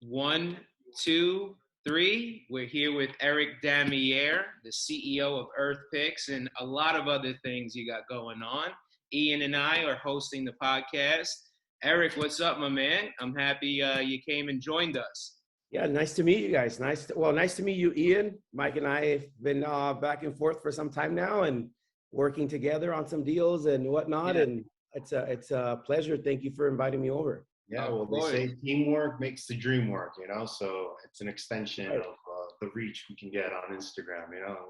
One, two, three. We're here with Eric Damier, the CEO of Earthpix, and a lot of other things you got going on. Ian and I are hosting the podcast. Eric, what's up, my man? I'm happy you came and joined us. Yeah, nice to meet you guys. Nice to meet you, Ian. Mike and I have been back and forth for some time now, and working together on some deals and whatnot. Yeah, And it's a pleasure. Thank you for inviting me over. Yeah, of well, they course. say teamwork makes the dream work, so it's an extension Right. of the reach we can get on Instagram.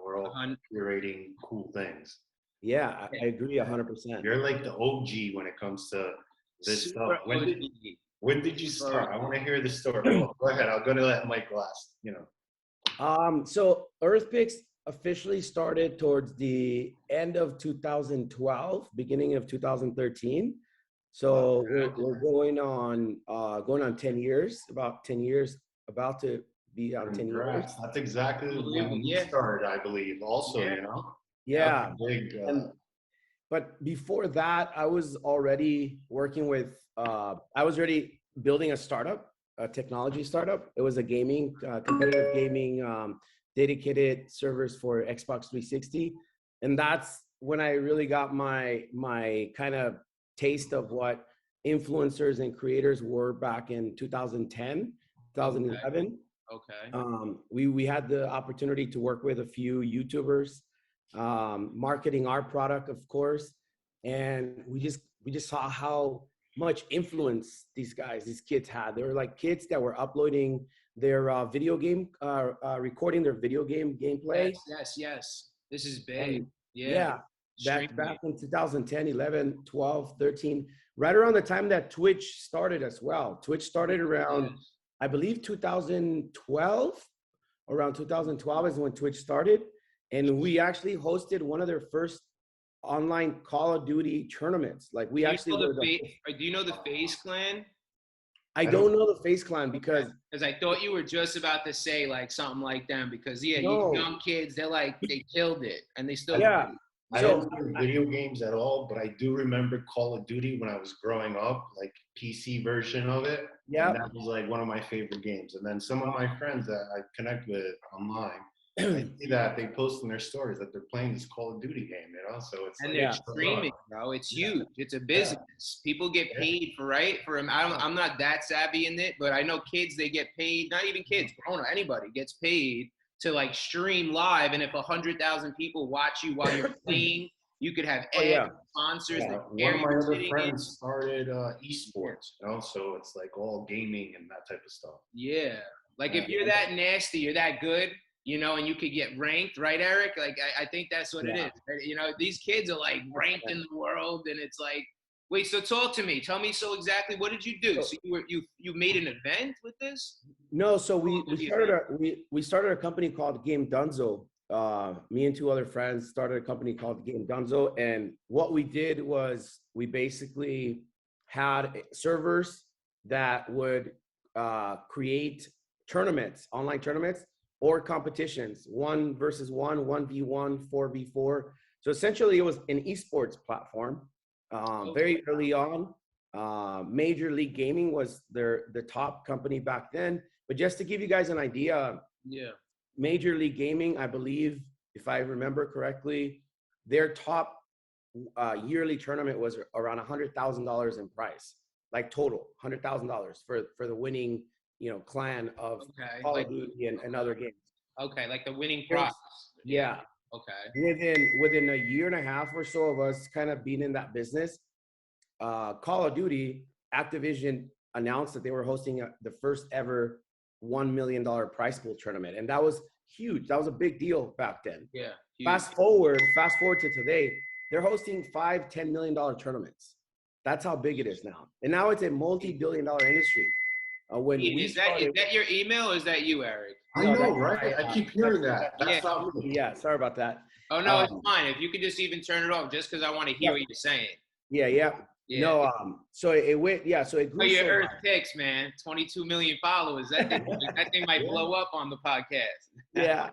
We're all Hun- curating cool things. Yeah, I agree 100%. You're like the OG when it comes to this Super stuff. When did, OG. when did you start? I want to hear the story. Well, go ahead. I'll go to that Mike last. So Earthpix officially started towards the end of 2012, beginning of 2013. So we're going on 10 years, about 10 years, about to be on 10 years. Congrats. That's exactly Unbelievable, when we yeah. started, I believe. Also, Yeah. Yeah. That's a big. And but before that, I was already working with, I was already building a startup, a technology startup. It was a gaming, competitive gaming, dedicated servers for Xbox 360. And that's when I really got my kind of taste of what influencers and creators were back in 2010, 2011. Okay. We had the opportunity to work with a few YouTubers, marketing our product, of course, and we just saw how much influence these kids had. They were like kids that were uploading their video game, recording their video game gameplay, Yes. This is big. and Yeah. yeah, back Streaming. back in 2010, 11, 12, 13, right around the time that Twitch started as well. Twitch started around, Yes. I believe, 2012. Around 2012 is when Twitch started, and we actually hosted one of their first online Call of Duty tournaments. Like we Do you actually know were the do you know the Face Clan? I I don't. don't know the Face Clan because Because I thought you were just about to say like something like them. Because yeah, you no, young kids, they killed it, and they still. yeah. I So don't play video games at all, but I do remember Call of Duty when I was growing up, like PC version of it. yeah, And that was like one of my favorite games. And then some of my friends that I connect with online, I see that they post in their stories that they're playing this Call of Duty game. So it's And like, they're yeah, streaming, bro. It's yeah, huge. It's a yeah, business. People get yeah. paid for I'm not that savvy in it, but I know kids they get paid. Not even kids, grown or anybody gets paid to like stream live. And if 100,000 people watch you while you're playing, you could have oh ads, yeah, sponsors Yeah, that one carry of my you other sitting in. friends started esports, so it's like all gaming and that type of stuff. Yeah. Like Yeah, if you're that nasty, you're that good, and you could get ranked, right, Eric? Like I think that's what it yeah. is. Right? These kids are like ranked in the world, and it's like, wait. So talk to me. Tell me so exactly. What did you do? So, So you made an event with this? no, so Call we of we Duty started event. we started a company called Game Dunzo. Me and two other friends started a company called Game Dunzo, and what we did was we basically had servers that would create tournaments, online tournaments, or competitions, 1 versus 1, 1v1, 4v4. So essentially, it was an esports platform. Okay. Very early on, Major League Gaming was the top company back then. But just to give you guys an idea, Yeah. Major League Gaming, I believe, if I remember correctly, their top yearly tournament was around $100,000 in price, like total $100,000 for the winning, clan of Okay. Call Like of Duty and other games. okay. Like the winning It prize. was, Yeah. yeah, Okay. within a year and a half or so of us kind of being in that business, Call of Duty, Activision announced that they were hosting the first ever $1 million prize pool tournament, and that was huge. That was a big deal back then. Yeah. Huge. Fast forward to today, they're hosting $5-10 million tournaments. That's how big it is now, and now it's a multi-billion-dollar industry. When Ian, we is started, that your email or is that you, Eric? I no, know, right? I keep hearing that. Yeah. That's not me. yeah, sorry about that. Oh no, it's Um, fine. If you could just even turn it off, just because I want to hear yeah, what you're saying. yeah. Yeah. No, so it went, yeah, so it Oh, grew your so Earth much. Picks, man. 22 million followers. That thing might Yeah. blow up on the podcast. Yeah.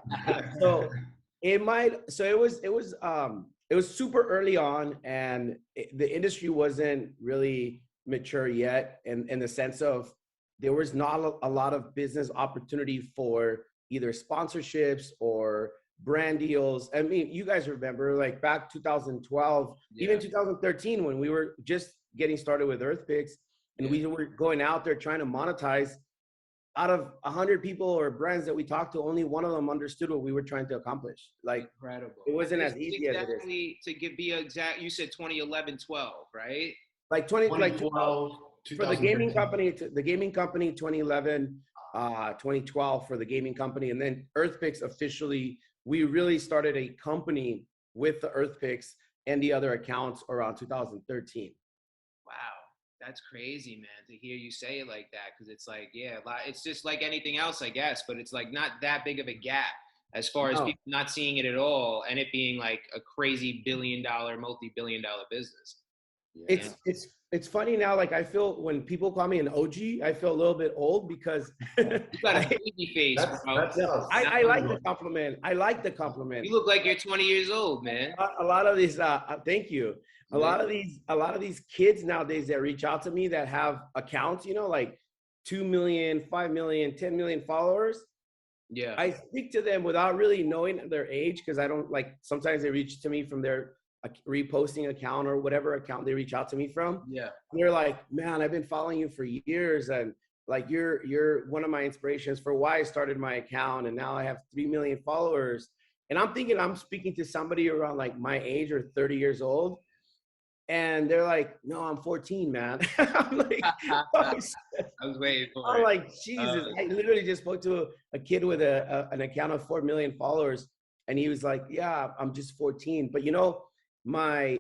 So it was super early on, and the industry wasn't really mature yet in the sense of there was not a lot of business opportunity for either sponsorships or brand deals. I mean, you guys remember like back 2012, even 2013, when we were just getting started with Earthpix, and we were going out there trying to monetize. Out of 100 people or brands that we talked to, only one of them understood what we were trying to accomplish. Like, incredible. it wasn't as easy as it is. Be exact, you said 2011, 12, right? Like 2012, for the gaming company, 2011, 2012 for the gaming company, and then Earthpix officially. We really started a company with the Earthpix and the other accounts around 2013. Wow. That's crazy, man, to hear you say it like that. Because it's like, it's just like anything else, I guess, but it's like not that big of a gap as far as people not seeing it at all and it being like a crazy multi-billion-dollar business. It's funny now. Like, I feel when people call me an OG, I feel a little bit old because you got a baby face, bro. I like the compliment. I like the compliment. You look like you're 20 years old, man. A lot of these, thank you. A lot of these kids nowadays that reach out to me that have accounts, you know, like 2 million, 5 million, 10 million followers. Yeah. I speak to them without really knowing their age, because I don't like, sometimes they reach to me from their reposting account or whatever account they reach out to me from. Yeah. And they're like, man, I've been following you for years, and like you're one of my inspirations for why I started my account, and now I have 3 million followers. And I'm thinking I'm speaking to somebody around like my age or 30 years old. And they're like, no, I'm 14, man. I'm like, I was waiting for I'm it. like, Jesus. I literally just spoke to a kid with an account of 4 million followers. And he was like, yeah, I'm just 14. But you know, my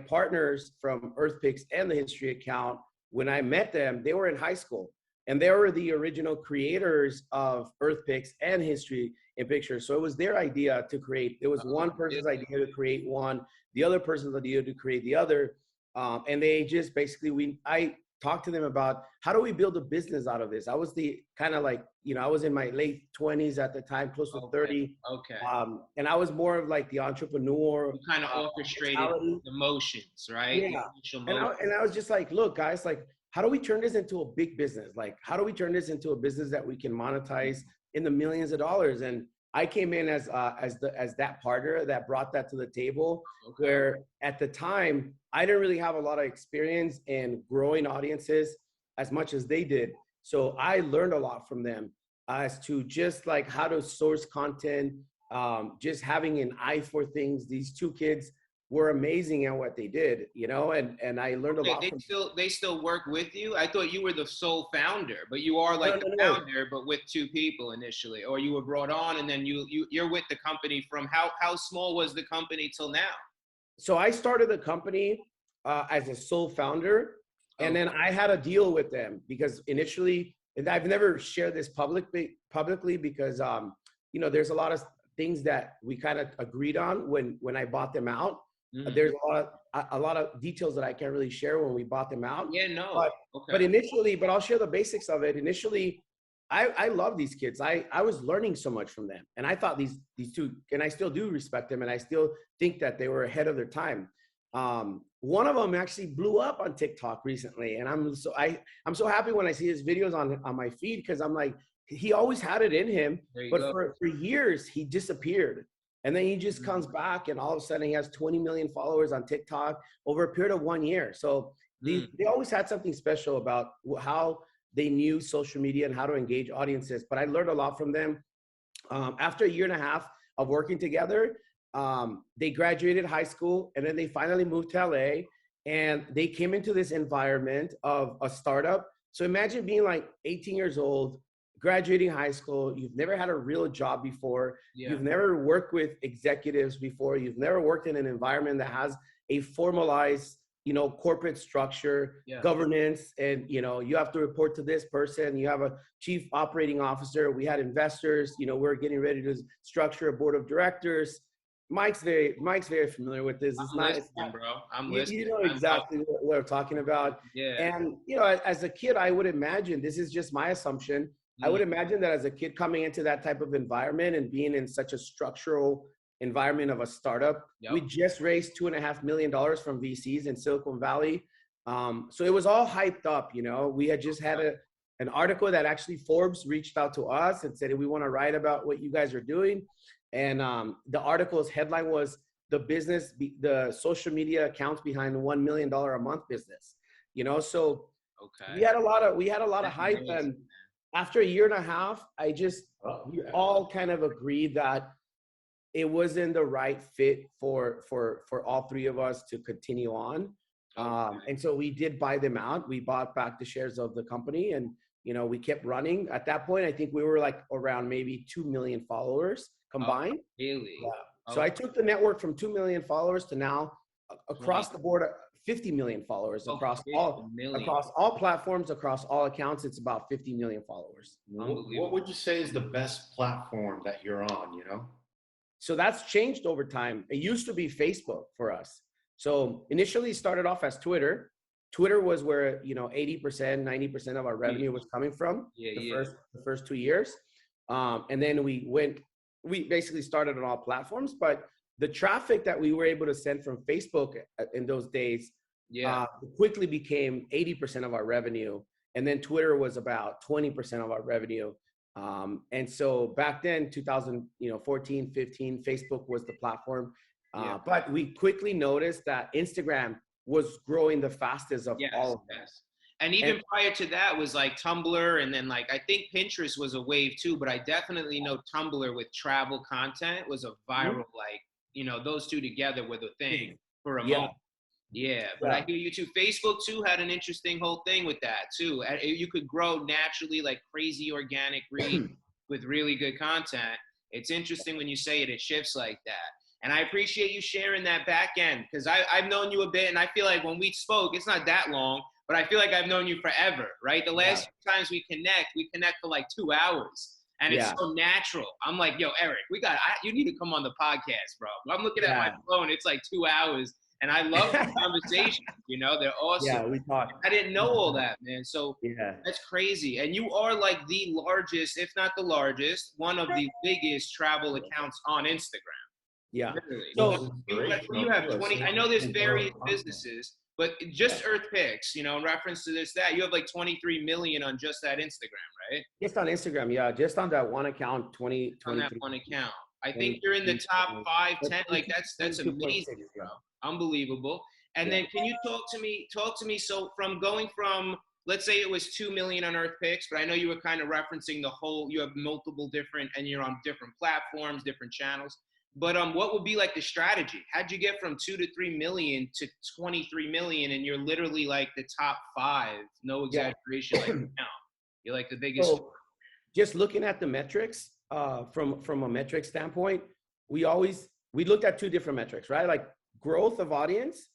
partners from Earthpix and the History account, when I met them, they were in high school. And they were the original creators of Earthpix and History in Pictures. So it was their idea to create. It was one person's idea to create one, the other person's idea to create the other. And they just basically, I talked to them about how do we build a business out of this? I was the kind of like, you know, I was in my late 20s at the time, close to 30. Okay. And I was more of like the entrepreneur. You kind of orchestrated the motions, right? Yeah. And I was just like, look, guys, like, how do we turn this into a big business? Like, how do we turn this into a business that we can monetize in the millions of dollars? And I came in as that partner that brought that to the table, where at the time, I didn't really have a lot of experience in growing audiences as much as they did. So I learned a lot from them as to just like how to source content, just having an eye for things. These two kids were amazing at what they did, you know, and I learned a lot. They still work with you? I thought you were the sole founder, but you are like the founder, but with two people initially, or you were brought on and then you're with the company from how small was the company till now? So I started the company as a sole founder, and then I had a deal with them because initially, and I've never shared this publicly because, you know, there's a lot of things that we kind of agreed on when I bought them out. There's a lot of details that I can't really share when we bought them out. Yeah, no. But initially, I'll share the basics of it. Initially, I love these kids. I was learning so much from them. And I thought these two, and I still do respect them, and I still think that they were ahead of their time. One of them actually blew up on TikTok recently. And I'm so happy when I see his videos on my feed, because I'm like, he always had it in him, but for years he disappeared. And then he just comes back, and all of a sudden he has 20 million followers on TikTok over a period of 1 year. So they always had something special about how they knew social media and how to engage audiences. But I learned a lot from them. After a year and a half of working together, they graduated high school, and then they finally moved to LA, and they came into this environment of a startup. So imagine being like 18 years old, graduating high school, you've never had a real job before, you've never worked with executives before, you've never worked in an environment that has a formalized, you know, corporate structure, governance, and, you know, you have to report to this person, you have a chief operating officer, we had investors, you know, we're getting ready to structure a board of directors. Mike's very familiar with this. I'm listening, bro. I'm listening. You know exactly what we're talking about. Yeah. And, you know, as a kid, I would imagine, this is just my assumption, I would imagine that as a kid coming into that type of environment and being in such a structural environment of a startup, we just raised $2.5 million from VCs in Silicon Valley. So it was all hyped up, you know. We had just had an article that actually Forbes reached out to us and said, we want to write about what you guys are doing. And the article's headline was the social media accounts behind $1 million a month business, so we had a lot of hype. And after a year and a half, we all kind of agreed that it wasn't the right fit for all three of us to continue on. And so we did buy them out. We bought back the shares of the company, and we kept running. At that point, I think we were like around maybe 2 million followers combined. Oh, really? Yeah. So I took the network from 2 million followers to now across the board 50 million followers across all platforms, across all accounts. It's about 50 million followers. What would you say is the best platform that you're on? So that's changed over time. It used to be Facebook for us. So initially it started off as Twitter. Twitter was where 80%, 90% of our revenue was coming from the first 2 years. And then we basically started on all platforms, but the traffic that we were able to send from Facebook in those days quickly became 80% of our revenue. And then Twitter was about 20% of our revenue. And so back then, 2014, 15, Facebook was the platform. But we quickly noticed that Instagram was growing the fastest of all of them. And even prior to that was like Tumblr, and then like I think Pinterest was a wave too, but I definitely know Tumblr with travel content was a viral, those two together were the thing for a moment. Yeah, but I hear you too. Facebook too had an interesting whole thing with that too. You could grow naturally like crazy organic reach with really good content. It's interesting when you say it shifts like that. And I appreciate you sharing that back end, because I've known you a bit, and I feel like when we spoke, it's not that long, but I feel like I've known you forever, right? The last few times we connect for like 2 hours, and it's so natural. I'm like, yo, Eric, you need to come on the podcast, bro. I'm looking at my phone, it's like 2 hours, and I love the conversations, they're awesome. Yeah, we talked. I didn't know all that, man. So that's crazy. And you are like the largest, if not the largest, one of the biggest travel accounts on Instagram. Yeah. Literally. So you have 20, I know there's various businesses, but just Earthpix, in reference to that, you have like 23 million on just that Instagram, right? Just on Instagram, yeah. Just on that one account, 20. On that one account. I think you're in the top 5, 10. Like that's amazing, bro. Unbelievable. And then can you talk to me, so from going from, let's say it was 2 million on Earthpix, but I know you were kind of referencing you have multiple different, and you're on different platforms, different channels. But what would be like the strategy? How'd you get from 2 to 3 million to 23 million, and you're literally like the top 5? No exaggeration. Like now, you're like the biggest. So, just looking at the metrics, from a metric standpoint, we looked at 2 different metrics, right? Like growth of audience,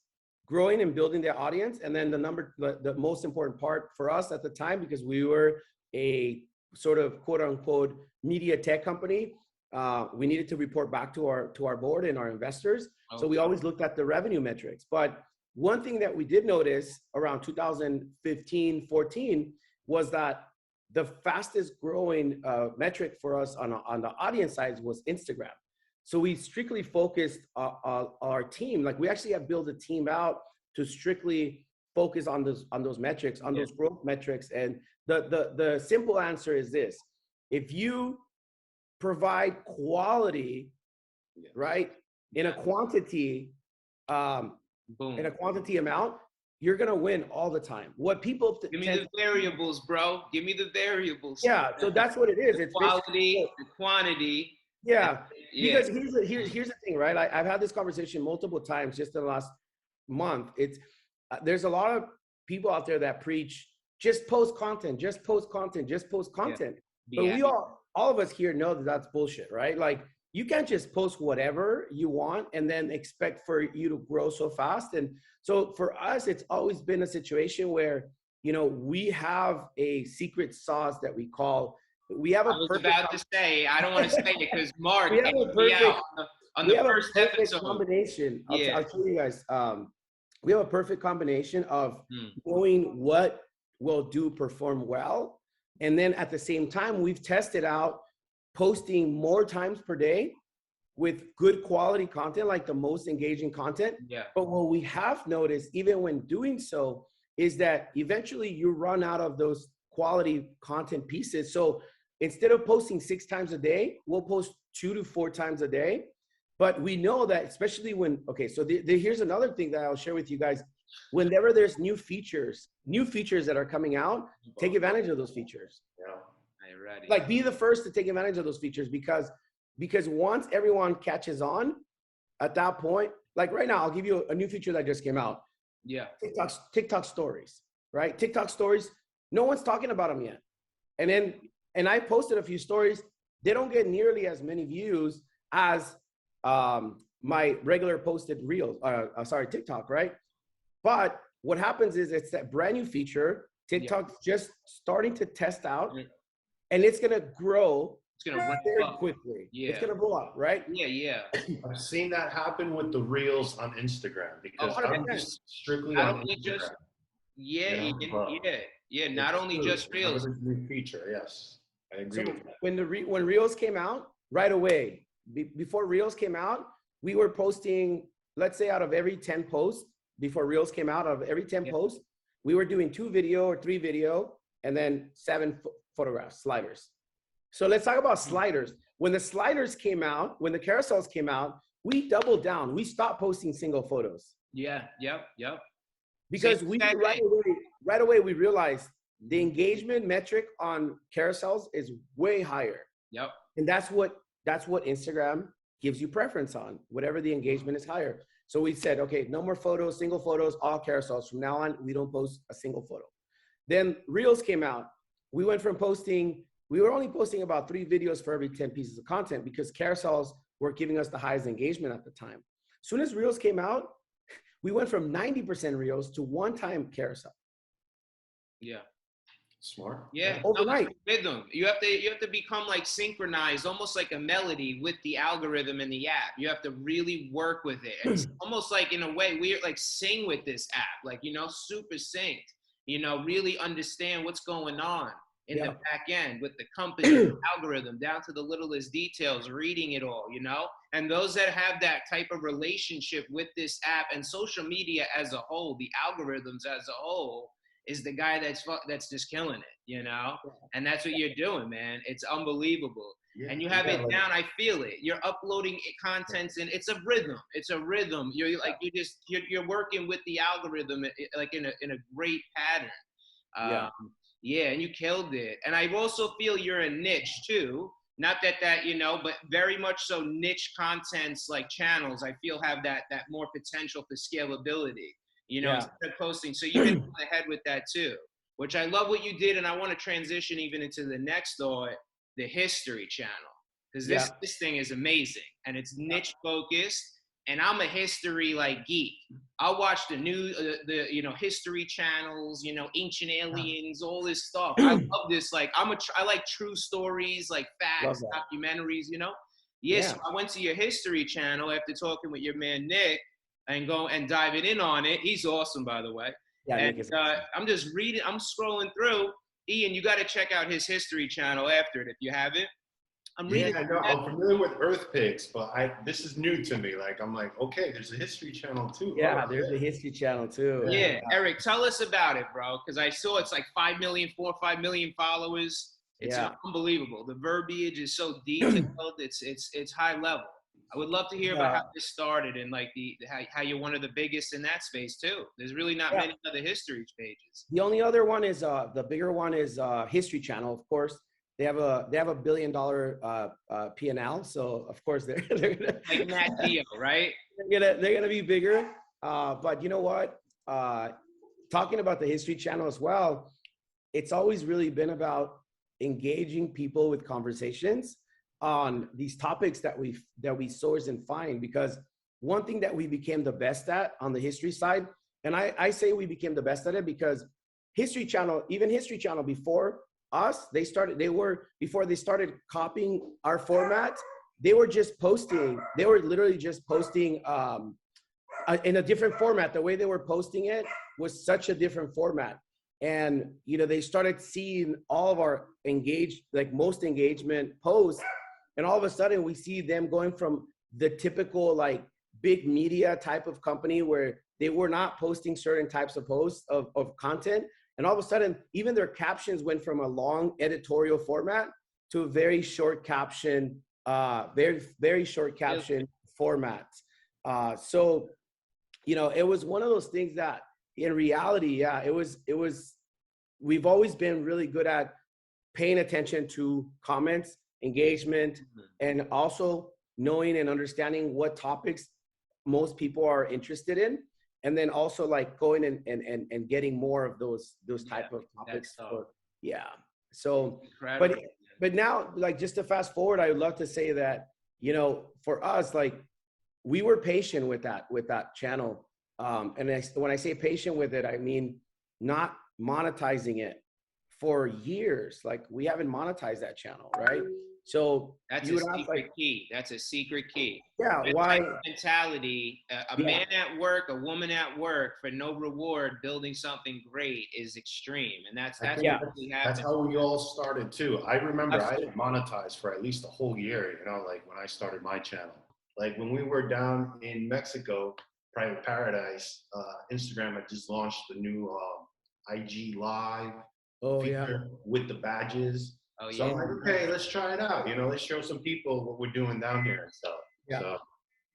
growing and building their audience, and then the most important part for us at the time, because we were a sort of quote unquote media tech company. We needed to report back to our board and our investors. Okay. So we always looked at the revenue metrics. But one thing that we did notice around 2015, 14 was that the fastest growing metric for us on the audience side was Instagram. So we strictly focused our team. Like we actually have built a team out to strictly focus on those metrics, on those growth metrics. And the simple answer is this: if you provide quality, right, in a quantity, in a quantity amount, you're gonna win all the time. What people give me the variables, bro. Give me the variables. Yeah, so that's what it is. It's quality, the quantity. Yeah, because here's the thing, right? I've had this conversation multiple times just in the last month. It's there's a lot of people out there that preach just post content, just post content, just post content. But we all of us here know that that's bullshit, right? Like you can't just post whatever you want and then expect for you to grow so fast. And so for us, it's always been a situation where, we have a secret sauce that we call, we have a about to say, I don't want to say it because Mark, we have a perfect, on the first episode combination. I'll show you guys. We have a perfect combination of knowing what will perform well. And then at the same time, we've tested out posting more times per day with good quality content, like the most engaging content. Yeah. But what we have noticed, even when doing so, is that eventually you run out of those quality content pieces. So instead of posting 6 times a day, we'll post 2 to 4 times a day. But we know that, especially when, okay, so here's another thing that I'll share with you guys. Whenever there's new features that are coming out, take advantage of those features. Yeah. Like, be the first to take advantage of those features, because once everyone catches on, at that point, like right now, I'll give you a new feature that just came out. Yeah. TikTok stories, right? TikTok stories, no one's talking about them yet. And I posted a few stories. They don't get nearly as many views as my regular posted reels, TikTok, right? But what happens is it's that brand new feature. TikTok's just starting to test out, and it's gonna grow. It's gonna run very up quickly. Yeah. It's gonna blow up, right? Yeah. I've seen that happen with the reels on Instagram, because I'm just strictly on Instagram. Not only just reels. New feature, yes, I agree. So when reels came out, right away, before reels came out, we were posting, let's say out of every 10 posts, before reels came out, of every 10 posts, we were doing 2 video or 3 video, and then 7 photographs, sliders. So let's talk about sliders. When the sliders came out, when the carousels came out, we doubled down. We stopped posting single photos. Yep. Because right away we realized the engagement metric on carousels is way higher. Yep. And that's what Instagram gives you preference on, whatever the engagement is higher. So we said, okay, no more photos, single photos, all carousels. From now on, we don't post a single photo. Then reels came out. We went from we were only posting about 3 videos for every 10 pieces of content, because carousels were giving us the highest engagement at the time. As soon as reels came out, we went from 90% reels to 1-time carousel. Yeah. Smart. Yeah. Overnight. Rhythm. You have to become like synchronized, almost like a melody with the algorithm in the app. You have to really work with it. It's almost like, in a way, we're like sing with this app, like, super synced, really understand what's going on in the back end with the company algorithm, down to the littlest details, reading it all, and those that have that type of relationship with this app and social media as a whole, the algorithms as a whole, is the guy that's just killing it, and that's what you're doing, man. It's unbelievable. And you have it down. I feel it. You're uploading contents, and it's a rhythm. You're like, you're working with the algorithm, like in a great pattern. And you killed it. And I also feel you're a niche too. Not that but very much so niche contents like channels, I feel have that more potential for scalability, instead of posting. So you hit on the head with that too, which I love what you did. And I want to transition even into the next thought, the history channel, because this thing is amazing, and it's niche focused. And I'm a history geek. I'll watch the history channels, ancient aliens, all this stuff. I love this. I like true stories, like facts, documentaries, Yes, so I went to your history channel after talking with your man Nick, and diving in on it. He's awesome, by the way. Yeah, and I'm just reading. I'm scrolling through. Ian, you got to check out his history channel after it if you haven't. I'm reading. Yeah, I know. I'm familiar with Earthpix, but this is new to me. I'm like, okay, there's a history channel too. Yeah, there's a history channel too. Yeah, Eric, tell us about it, bro, because I saw it's like 5 million followers. It's unbelievable. The verbiage is so detailed. It's high level. I would love to hear about how this started, and how you're one of the biggest in that space too. There's really not many other history pages. The only other one is the bigger one is History Channel, of course. They have a $1 billion P&L, so of course they're gonna like Nat Geo, right? They're gonna be bigger. But you know what? Talking about the History Channel as well, it's always really been about engaging people with conversations on these topics that we source and find. Because one thing that we became the best at on the history side, and I say we became the best at it because History Channel, even History Channel before us, before they started copying our format, they were literally just posting in a different format. The way they were posting it was such a different format. And, they started seeing all of our most engagement posts. And all of a sudden we see them going from the typical big media type of company where they were not posting certain types of posts of content. And all of a sudden, even their captions went from a long editorial format to a very short caption, very short caption format. So, you know, it was one of those things that in reality, yeah, it was, we've always been really good at paying attention to comments, engagement, and also knowing and understanding what topics most people are interested in. And then also like going and getting more of those type of topics. Yeah. So, but now, like, just to fast forward, I would love to say that, you know, for us, like, we were patient with that channel. And when I say patient with it, I mean not monetizing it for years. Like, we haven't monetized that channel, right? So that's a secret key. That's a secret key. Yeah. Why? Mentality. A man at work, a woman at work for no reward, building something great is extreme, and that's what really happened. That's how we all started too. I remember I monetized for at least a whole year. You know, like when I started my channel. Like when we were down in Mexico, Private Paradise, Instagram had just launched the new IG Live feature with the badges. Oh, so I'm like, okay, let's try it out. You know, let's show some people what we're doing down here and stuff. Yeah.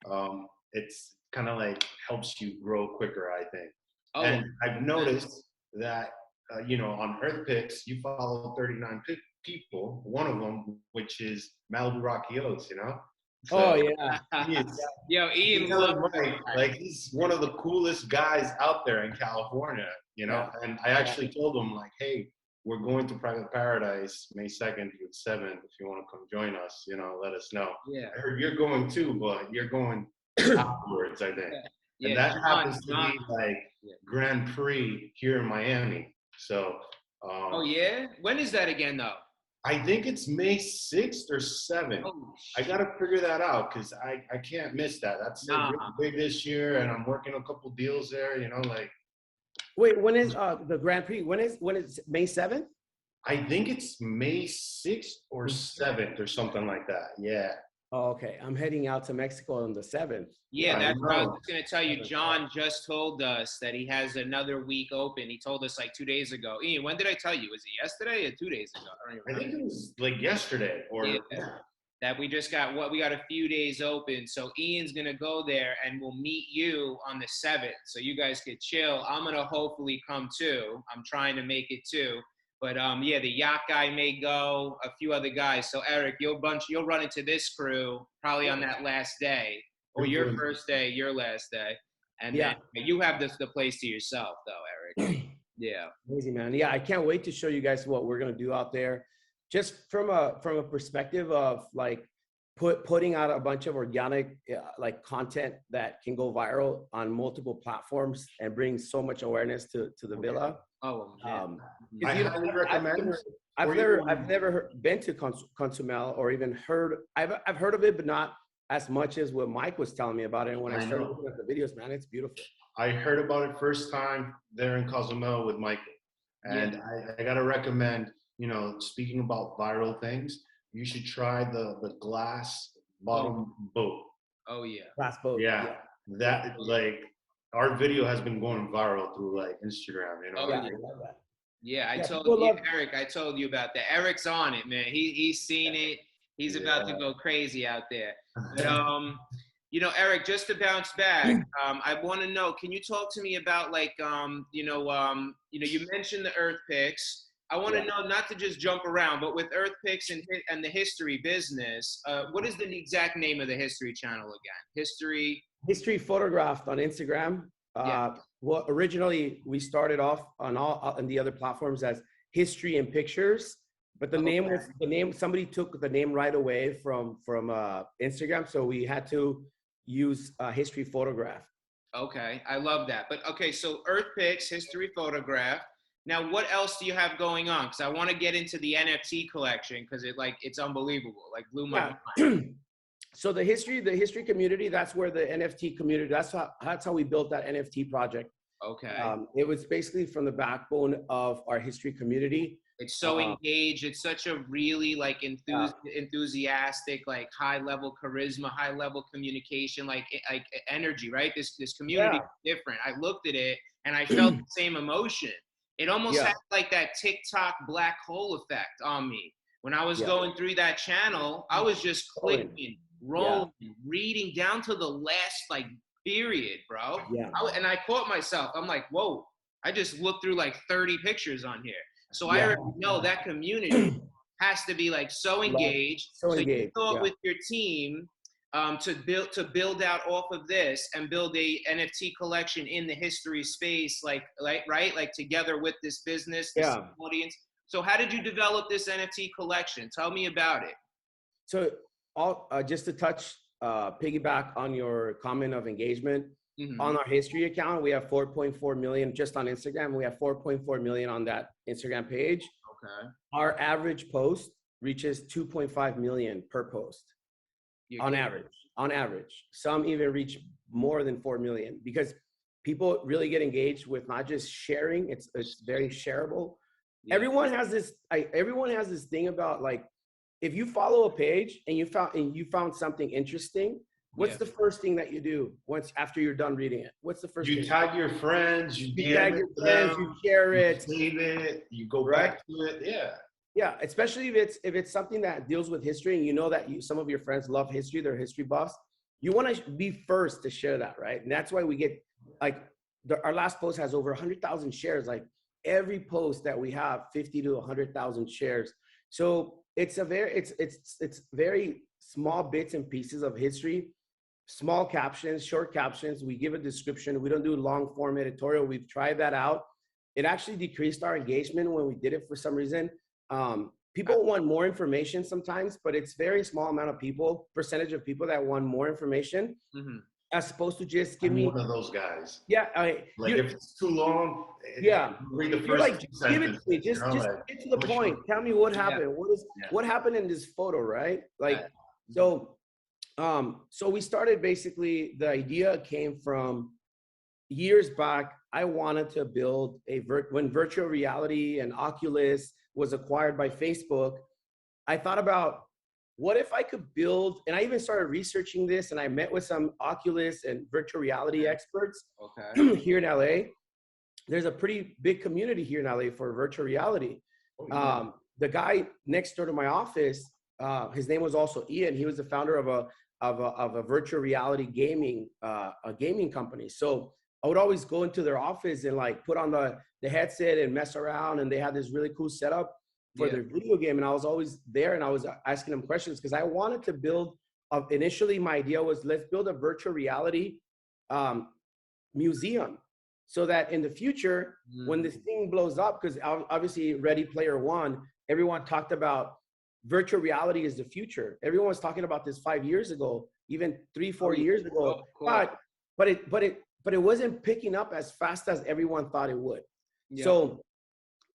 So it's kind of like helps you grow quicker, I think. And I've noticed that, you know, on Earthpix, you follow 39 people, one of them, which is Malibu Rocky Oats, you know? So, Yo, Ian, like he's one of the coolest guys out there in California, you know? And I actually told him, like, hey, we're going to Private Paradise May 2nd through 7th. If you want to come join us, you know, let us know. Yeah. I heard you're going too, but you're going afterwards, I think. And that happens to be like Grand Prix here in Miami. So. Oh, yeah? When is that again, though? I think it's May 6th or 7th. Oh, I got to figure that out because I can't miss that. That's really big this year, and I'm working a couple deals there, you know, like. Wait, when is the Grand Prix? When is May 7th? I think it's May 6th or 7th or something like that. Yeah. Oh, okay. I'm heading out to Mexico on the 7th. Yeah, that's what I was going to tell you. John just told us that he has another week open. He told us like 2 days ago. Ian, when did I tell you? Was it yesterday or 2 days ago? I think it was like yesterday or. Yeah. That we just got we got a few days open. So Ian's going to go there and we'll meet you on the 7th. So you guys could chill. I'm going to hopefully come too. I'm trying to make it too. But yeah, the yacht guy may go, a few other guys. So Eric, you'll run into this crew probably on that last day, or your first day, your last day. And then you have the place to yourself though, Eric. Yeah. Amazing, man. Yeah, I can't wait to show you guys what we're going to do out there. Just from a perspective of like putting out a bunch of organic like content that can go viral on multiple platforms and bring so much awareness to the villa. Oh, man. I highly recommend. I've never been to Consumel or even heard. I've heard of it, but not as much as what Mike was telling me about it. And when I started looking at the videos, man, it's beautiful. I heard about it first time there in Cozumel with Michael, and I gotta recommend. You know, speaking about viral things, you should try the glass bottom boat. Oh yeah, glass boat. Yeah, that like our video has been going viral through like Instagram. You know. Oh, yeah, I love that. Yeah, I told you, Eric. I told you about that. Eric's on it, man. He's seen it. He's about to go crazy out there. But, you know, Eric, just to bounce back, I want to know. Can you talk to me about like, you mentioned the Earthpix. I want to know, not to just jump around, but with Earthpix and the history business, what is the exact name of the history channel again? History Photographed on Instagram. Well, originally we started off on the other platforms as History and Pictures, but the name somebody took the name right away from Instagram, so we had to use History Photograph. Okay, I love that. But okay, so Earthpix, History Photograph. Now, what else do you have going on? Because I want to get into the NFT collection because it's unbelievable. Like blew my mind. So the history community, that's where the NFT community, that's how we built that NFT project. Okay. It was basically from the backbone of our history community. It's so engaged. It's such a really like enthusiastic, like high level charisma, high level communication, like energy, right? This community is different. I looked at it and I felt the same emotion. It almost Yeah. had like that TikTok black hole effect on me. When I was Yeah. going through that channel, I was just Rolling. clicking, Yeah. rolling, reading down to the last like period, bro. Yeah. And I caught myself. I'm like, whoa, I just looked through like 30 pictures on here. So I Yeah. already know that community has to be like so engaged. So So you engaged. thought Yeah. with your team to build out off of this and build a NFT collection in the history space, like right, like together with this business, this Yeah. audience. So how did you develop this NFT collection? Tell me about it. So just to touch, piggyback on your comment of engagement, on our history account, we have 4.4 million just on Instagram. We have 4.4 million on that Instagram page. Okay. Our average post reaches 2.5 million per post. On average. Some even reach more than 4 million because people really get engaged with not just sharing. It's very shareable. Yeah. Everyone has this thing about, like, if you follow a page and you found something interesting, what's the first thing that you do after you're done reading it? What's the first thing? You tag your friends, you tag your friends, you share it, save it, you go back to it. Yeah. Yeah, especially if it's something that deals with history, and you know that some of your friends love history, they're history buffs. You want to be first to share that, right? And that's why we get, like, our last post has over 100,000 shares. Like, every post that we have, 50 to 100,000 shares. So it's very small bits and pieces of history, small captions, short captions. We give a description. We don't do long form editorial. We've tried that out. It actually decreased our engagement when we did it for some reason. People want more information sometimes, but it's very small amount of percentage of people that want more information, as opposed to just give me one of those guys. Yeah, if it's too long, read the first sentence. Give it to me. Just get to the point. Tell me what happened. What happened in this photo, right? So we started, basically, the idea came from years back. I wanted to build when virtual reality and Oculus was acquired by Facebook, I thought about, what if I could build, and I even started researching this, and I met with some Oculus and virtual reality experts here in LA. There's a pretty big community here in LA for virtual reality. The guy next door to my office, his name was also Ian. He was the founder of a virtual reality gaming company. So I would always go into their office and, like, put on the headset and mess around, and they had this really cool setup for their video game. And I was always there, and I was asking them questions because I wanted to build. Initially, my idea was, let's build a virtual reality museum, so that in the future, when this thing blows up, because obviously Ready Player One, everyone talked about virtual reality is the future. Everyone was talking about this 5 years ago, even 3-4 years ago, but it wasn't picking up as fast as everyone thought it would. So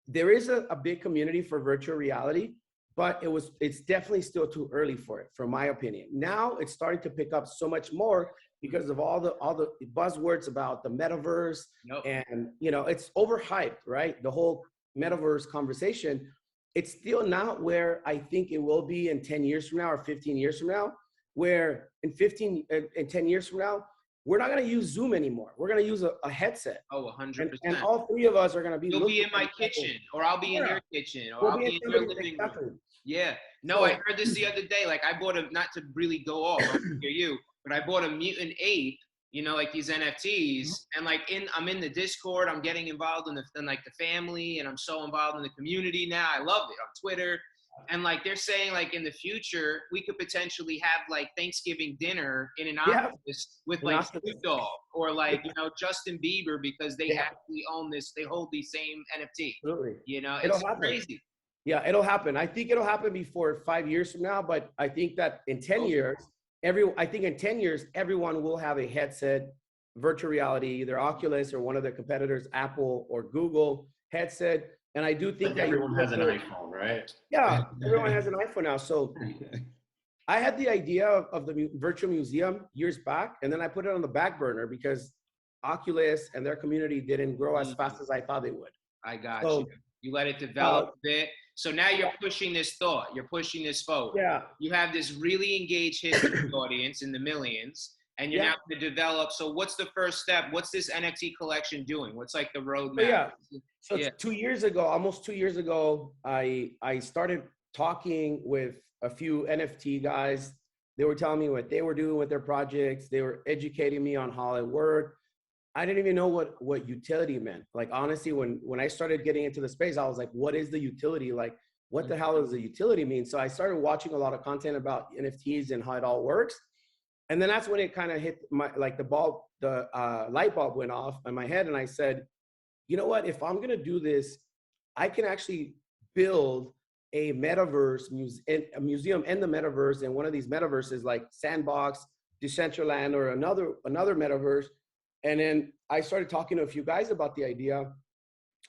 there is a big community for virtual reality, but it's definitely still too early for it, from my opinion. Now it's starting to pick up so much more because of all the buzzwords about the metaverse, and it's overhyped, right? The whole metaverse conversation. It's still not where I think it will be in 10 years from now or 15 years from now, where in 10 years from now, we're not going to use Zoom anymore. We're going to use a headset. 100%. And all three of us are going to be. You'll be in my kitchen, or I'll be in your kitchen, or I'll be in your living room. Yeah. No, I heard this the other day. Like, I bought not to really go off, I don't hear you, but I bought a mutant ape, like these NFTs, and I'm in the Discord. I'm getting involved in the family, and I'm so involved in the community now. I love it on Twitter. And they're saying, in the future, we could potentially have Thanksgiving dinner in an office with Snoop Dogg or Justin Bieber, because they actually own this. They hold the same NFT. Absolutely. It's crazy. Yeah, it'll happen. I think it'll happen before 5 years from now, but I think that in 10 years, everyone will have a headset, virtual reality, either Oculus or one of the competitors, Apple or Google headset. And I do think that everyone has an iPhone, right? Yeah, everyone has an iPhone now. So I had the idea of the virtual museum years back, and then I put it on the back burner because Oculus and their community didn't grow as fast as I thought they would. I got you. You let it develop a bit. So now you're pushing this thought. You're pushing this forward. Yeah. You have this really engaged history audience in the millions, and you're now going to develop. So what's the first step? What's this NFT collection doing? What's like the roadmap? So 2 years ago, almost 2 years ago, I started talking with a few NFT guys. They were telling me what they were doing with their projects. They were educating me on how it worked. I didn't even know what utility meant. Like, honestly, when I started getting into the space, I was like, what is the utility? Like, what the hell does the utility mean? So I started watching a lot of content about NFTs and how it all works. And then that's when it kind of hit my, like the light bulb went off in my head. And I said, you know what, if I'm going to do this, I can actually build a metaverse a museum in the metaverse, and one of these metaverses like Sandbox, Decentraland, or another metaverse. And then I started talking to a few guys about the idea,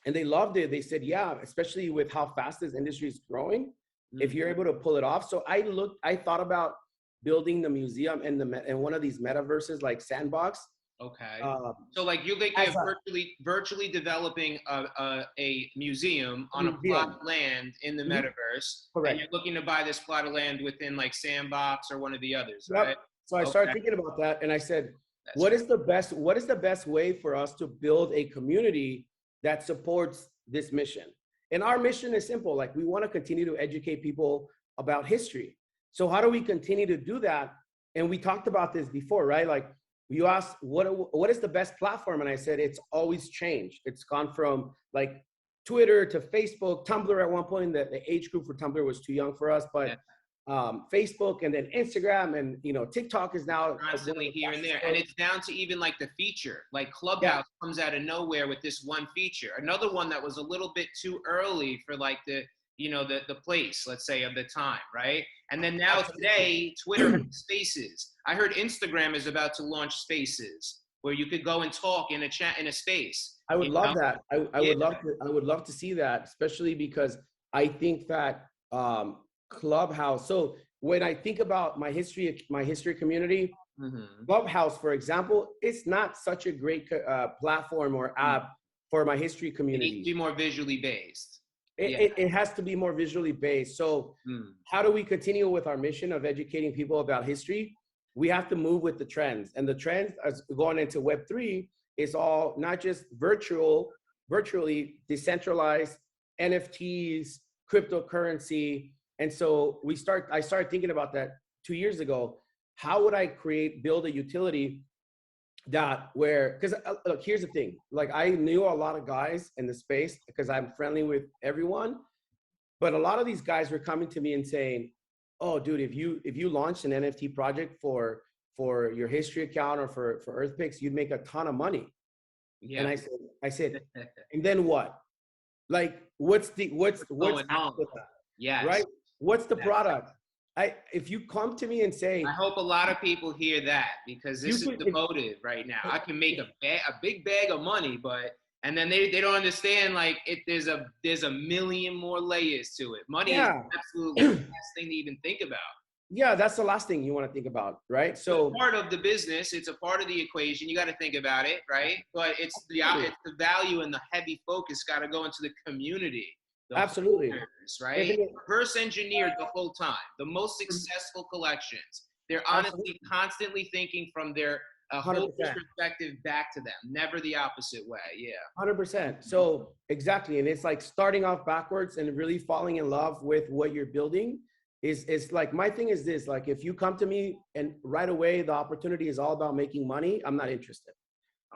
and they loved it. They said, yeah, especially with how fast this industry is growing, if you're able to pull it off. So I thought about building the museum in one of these metaverses like Sandbox. Okay. So like you're virtually developing a museum on a plot of land in the metaverse. Correct. And you're looking to buy this plot of land within like Sandbox or one of the others, right? So I started thinking about that, and I said, what is the best way for us to build a community that supports this mission? And our mission is simple. Like, we want to continue to educate people about history. So how do we continue to do that? And we talked about this before, right? Like, you asked, what is the best platform? And I said, it's always changed. It's gone from like Twitter to Facebook, Tumblr at one point. The age group for Tumblr was too young for us, but Facebook, and then Instagram, and TikTok is now constantly here and there. And it's down to even like the feature, like Clubhouse comes out of nowhere with this one feature. Another one that was a little bit too early for like the place, let's say, of the time, right? And then now today, Twitter has Spaces. I heard Instagram is about to launch Spaces, where you could go and talk in a chat in a space. I would love that. I would love to see that, especially because I think that Clubhouse. So when I think about my history community, Clubhouse, for example, it's not such a great platform or app for my history community. It needs to be more visually based. It has to be more visually based. So how do we continue with our mission of educating people about history? We have to move with the trends. And the trends as going into Web3 is all not just virtually decentralized NFTs, cryptocurrency. And so I started thinking about that 2 years ago. How would I build a utility because look, here's the thing. Like, I knew a lot of guys in the space because I'm friendly with everyone, but a lot of these guys were coming to me and saying, oh dude, if you launched an NFT project for your history account or for Earthpix, you'd make a ton of money. Yeah. And I said, and then what? Like, what's going on with that? Yes. Right? What's the product? If you come to me and say, I hope a lot of people hear that, because this is the motive right now. I can make a big bag of money, and then they don't understand, like, there's a million more layers to it. Money is absolutely the best thing to even think about. Yeah, that's the last thing you want to think about, right? So it's part of the business, it's a part of the equation. You got to think about it, right? But it's the value and the heavy focus got to go into the community. Absolutely. Right? Reverse engineered the whole time. The most successful collections, they're honestly constantly thinking from their whole perspective back to them, never the opposite way. Yeah. 100%. So exactly. And it's like starting off backwards and really falling in love with what you're building is like, my thing is this, like, if you come to me and right away the opportunity is all about making money, I'm not interested.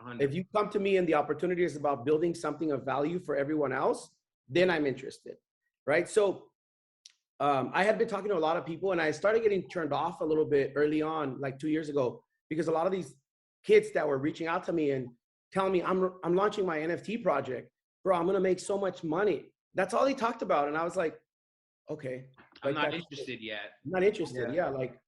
100%. If you come to me and the opportunity is about building something of value for everyone else, then I'm interested, right? So I had been talking to a lot of people, and I started getting turned off a little bit early on, like 2 years ago, because a lot of these kids that were reaching out to me and telling me, I'm launching my NFT project, bro, I'm gonna make so much money. That's all they talked about. And I was like, okay. I'm not interested yet. I'm not interested, yeah. Like,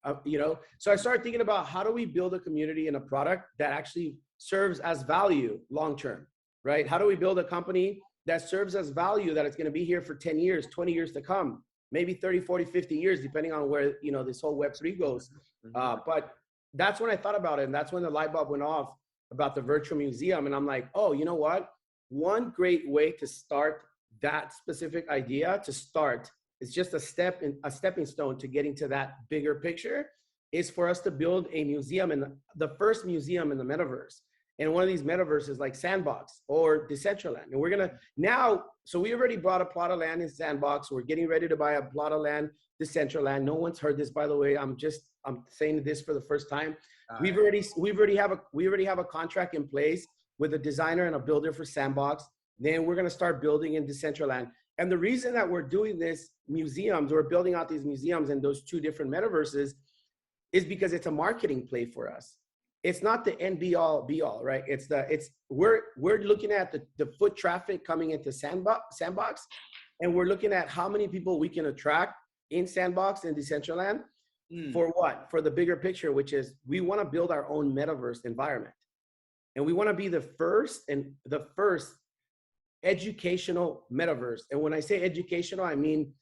so I started thinking about, how do we build a community and a product that actually serves as value long-term, right? How do we build a company that serves as value, that it's going to be here for 10 years, 20 years to come, maybe 30, 40, 50 years, depending on where, this whole Web3 goes. But that's when I thought about it. And that's when the light bulb went off about the virtual museum. And I'm like, oh, you know what? One great way to start that specific idea is just a stepping stone to getting to that bigger picture is for us to build a museum, and the first museum in the metaverse. And one of these metaverses like Sandbox or Decentraland. And we're gonna now, so we already bought a plot of land in Sandbox. We're getting ready to buy a plot of land, Decentraland. No one's heard this, by the way. I'm saying this for the first time. We already have a contract in place with a designer and a builder for Sandbox. Then we're gonna start building in Decentraland. And the reason that we're doing this museums, we're building out these museums in those two different metaverses, is because it's a marketing play for us. It's not the end be all, right? We're looking at the foot traffic coming into Sandbox, and we're looking at how many people we can attract in Sandbox and Decentraland. For what? For the bigger picture, which is we want to build our own metaverse environment, and we want to be the first educational metaverse. And when I say educational, I mean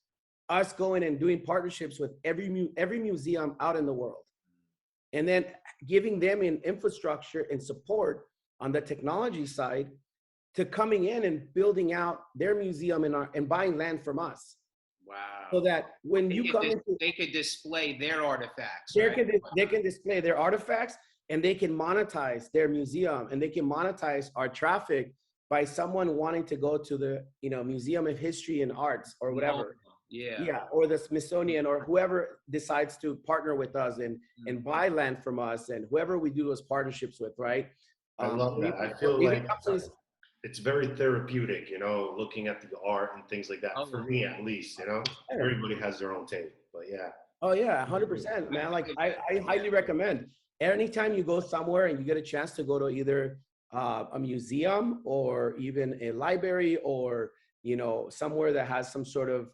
us going and doing partnerships with every museum out in the world, and then giving them an infrastructure and support on the technology side to coming in and building out their museum and buying land from us. Wow. So that when you come into, they could display their artifacts. They can display their artifacts, and they can monetize their museum, and they can monetize our traffic by someone wanting to go to the Museum of History and Arts or whatever. Yeah, or the Smithsonian, or whoever decides to partner with us and buy land from us, and whoever we do those partnerships with, right? I love that. I feel like it's very therapeutic, looking at the art and things like that. For me, at least, everybody has their own take, but yeah. Oh yeah, 100%, man. Like I highly recommend. Anytime you go somewhere and you get a chance to go to either a museum or even a library, or somewhere that has some sort of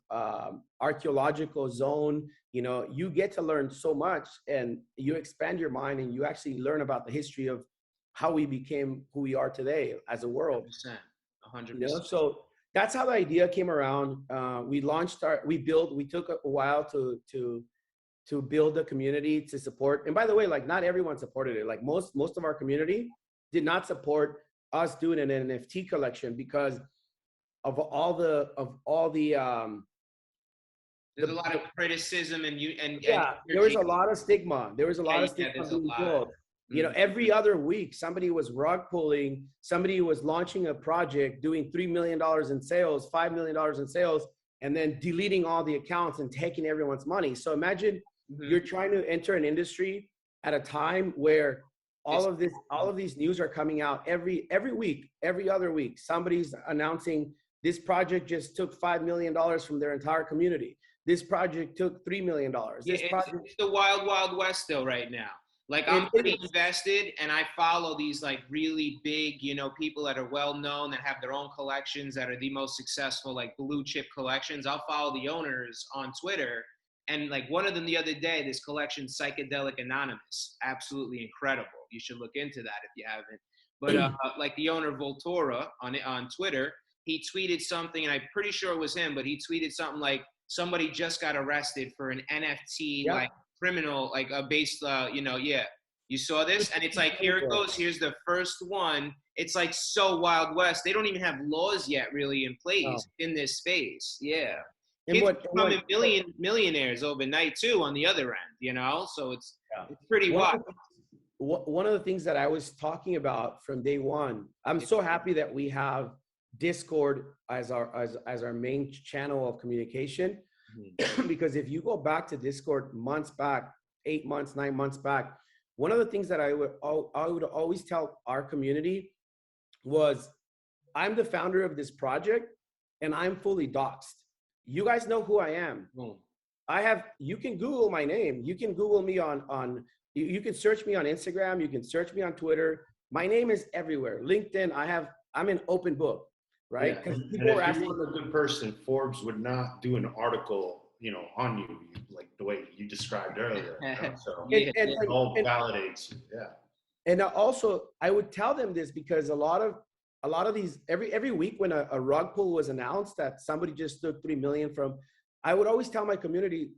archaeological zone, you get to learn so much, and you expand your mind, and you actually learn about the history of how we became who we are today as a world. 100%. So that's how the idea came around. We took a while to build a community to support. And by the way, like, not everyone supported it. Like most of our community did not support us doing an NFT collection because of all the there's a lot of criticism, and there was a lot of stigma. There was a lot of stigma being pulled. Every other week somebody was rug pulling, somebody was launching a project, doing $3 million in sales, $5 million in sales, and then deleting all the accounts and taking everyone's money. So imagine you're trying to enter an industry at a time where all of these news are coming out every week, every other week. Somebody's announcing this project just took $5 million from their entire community. This project took $3 million. It's the wild, wild west still right now. Like, I'm pretty invested, and I follow these like really big, people that are well known, that have their own collections, that are the most successful, like blue chip collections. I'll follow the owners on Twitter, and like one of them the other day, this collection, Psychedelic Anonymous, absolutely incredible. You should look into that if you haven't. But like the owner Voltura on Twitter, he tweeted something, and I'm pretty sure it was him, but he tweeted something like, somebody just got arrested for an NFT, like criminal, like based, you saw this? And it's like, here it goes. Here's the first one. It's like so Wild West. They don't even have laws yet really in place in this space. Yeah. Kids becoming millionaires overnight too on the other end, So it's pretty wild. One of the things that I was talking about from day one, I'm so happy that we have Discord as our main channel of communication, because if you go back to Discord months back, 8 months, 9 months back, one of the things that I would always tell our community was, I'm the founder of this project and I'm fully doxxed. You guys know who I am. You can Google my name. You can Google me you can search me on Instagram. You can search me on Twitter. My name is everywhere. LinkedIn, I'm an open book, right? Yeah. And if you were a good person, Forbes would not do an article, on you, like the way you described earlier. So it all validates. Yeah. And also, I would tell them this because a lot of these, every week when a rug pull was announced that somebody just took $3 million from, I would always tell my community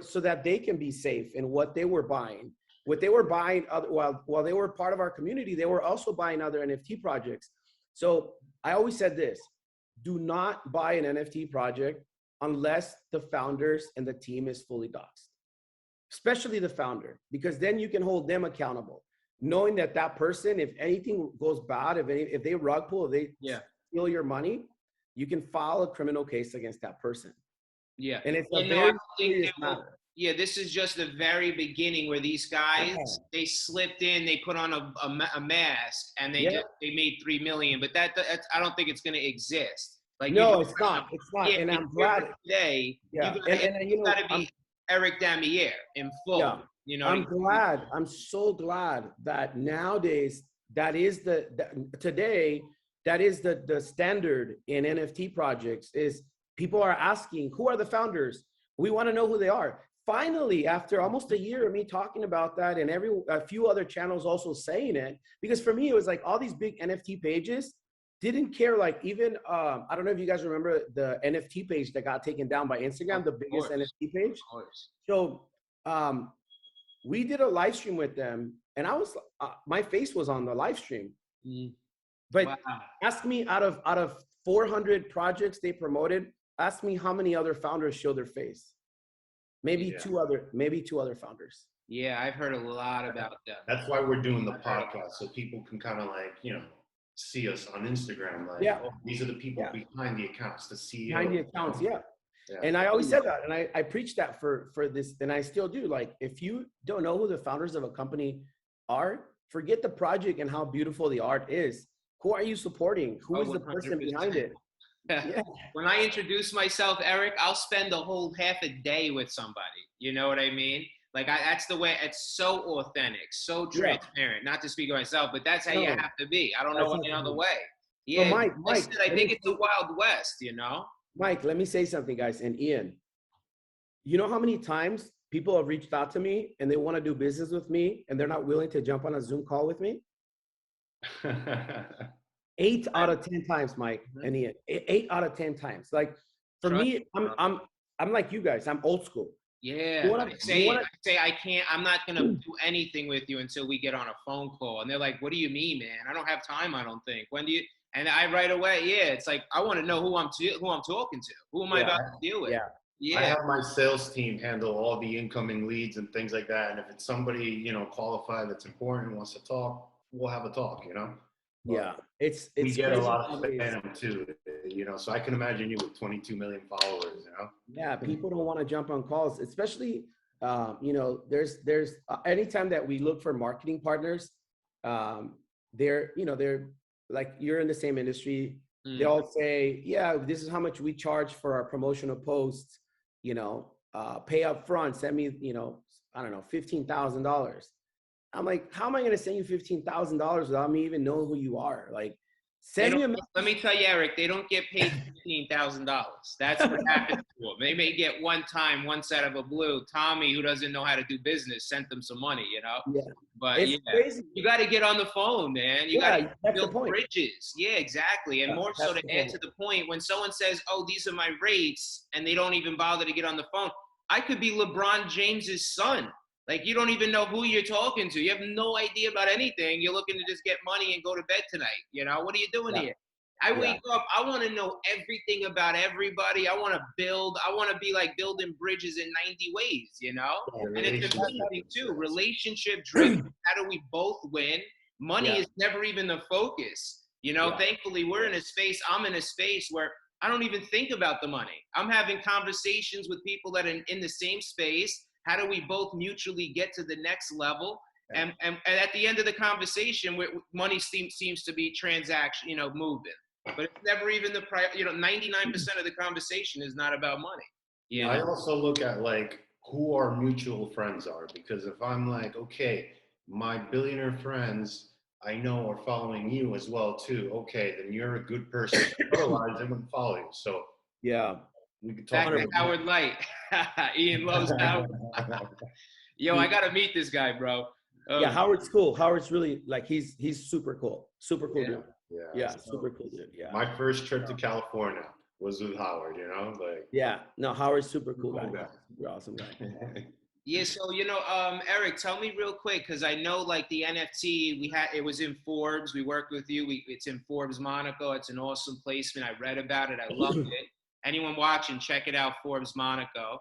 so that they can be safe in what they were buying. What they were buying, while they were part of our community, they were also buying other NFT projects. So I always said this: do not buy an NFT project unless the founders and the team is fully doxxed. especially the founder, because then you can hold them accountable, knowing that that person, if anything goes bad, if they rug pull, if they steal your money, you can file a criminal case against that person. Yeah. And it's a I very don't serious matter. Yeah, this is just the very beginning where these guys, they slipped in, they put on a mask, and they made 3 million. But that's, I don't think it's going to exist. Like, no, it's not. It's not. Yeah, and I'm glad today. Yeah, You got to be Eric Damier in full. Yeah, you know, I'm glad. I'm so glad that nowadays that is today that is the standard in NFT projects. Is people are asking, who are the founders? We want to know who they are. Finally, after almost a year of me talking about that, and a few other channels also saying it, because for me it was like all these big NFT pages didn't care. Like even I don't know if you guys remember the NFT page that got taken down by Instagram, the biggest NFT page. So we did a live stream with them, and I was my face was on the live stream. But ask me, out of 400 projects they promoted, ask me how many other founders show their face. Maybe two other founders. Yeah, I've heard a lot about them. That's why we're doing the podcast, so people can kind of like, see us on Instagram. Like, these are the people behind the accounts, the CEO. Behind the accounts, And I always said that, and I preached that for this, and I still do. Like, if you don't know who the founders of a company are, forget the project and how beautiful the art is. Who are you supporting? Who is the person behind it? Yeah. When I introduce myself, Eric, I'll spend a whole half a day with somebody. You know what I mean? Like, that's the way. It's so authentic, so transparent. Not to speak of myself, but that's how you have to be. I don't know any other way. Yeah, Mike, I think it's the Wild West, Mike, let me say something, guys, and Ian. You know how many times people have reached out to me and they want to do business with me and they're not willing to jump on a Zoom call with me? 8 out of 10 times, Mike and Ian. 8 out of 10 times. Like, for me, I'm like you guys. I'm old school. Yeah, I say I can't. I'm not gonna do anything with you until we get on a phone call. And they're like, "What do you mean, man? I don't have time. I don't think. When do you?" And I right away, it's like I want to know who I'm talking to. Who am I about to deal with? I have my sales team handle all the incoming leads and things like that. And if it's somebody qualified that's important, wants to talk, we'll have a talk. But it's we get a lot of spam too. So I can imagine you with 22 million followers. Yeah, people don't want to jump on calls, especially there's anytime that we look for marketing partners, they're like, you're in the same industry. They all say, this is how much we charge for our promotional posts, pay up front, send me, I don't know, $15,000. I'm like, how am I going to send you $15,000 without me even knowing who you are? Like, send me a message. Let me tell you, Eric, they don't get paid $15,000. That's what happens to them. They may get one set of a blue. Tommy, who doesn't know how to do business, sent them some money, Yeah. But crazy. You got to get on the phone, man. You got to build bridges. Yeah, exactly. And more so, to add to the point, when someone says, "Oh, these are my rates," and they don't even bother to get on the phone, I could be LeBron James's son. Like, you don't even know who you're talking to. You have no idea about anything. You're looking to just get money and go to bed tonight. What are you doing here? I wake up, I want to know everything about everybody. I want to build. I want to be like building bridges in 90 ways, And it's amazing too. Relationship driven. How do we both win? Money is never even the focus. Thankfully, I'm in a space where I don't even think about the money. I'm having conversations with people that are in the same space. How do we both mutually get to the next level? And at the end of the conversation, money seems to be moving. But it's never even 99% of the conversation is not about money. I also look at like who our mutual friends are, because if I'm like, okay, my billionaire friends I know are following you as well too. Okay, then you're a good person. Otherwise, they wouldn't follow you. So we could talk about Howard Light. Ian loves Howard. Yo, I gotta meet this guy, bro. Howard's cool. Howard's really like he's super cool. Super cool dude. Yeah, super cool dude. Yeah. My first trip to California was with Howard, Howard's super cool guy. Super awesome guy. Yeah, so Eric, tell me real quick, because I know like the NFT it was in Forbes. We worked with you. It's in Forbes Monaco. It's an awesome placement. I read about it. I loved it. Anyone watching, check it out, Forbes Monaco.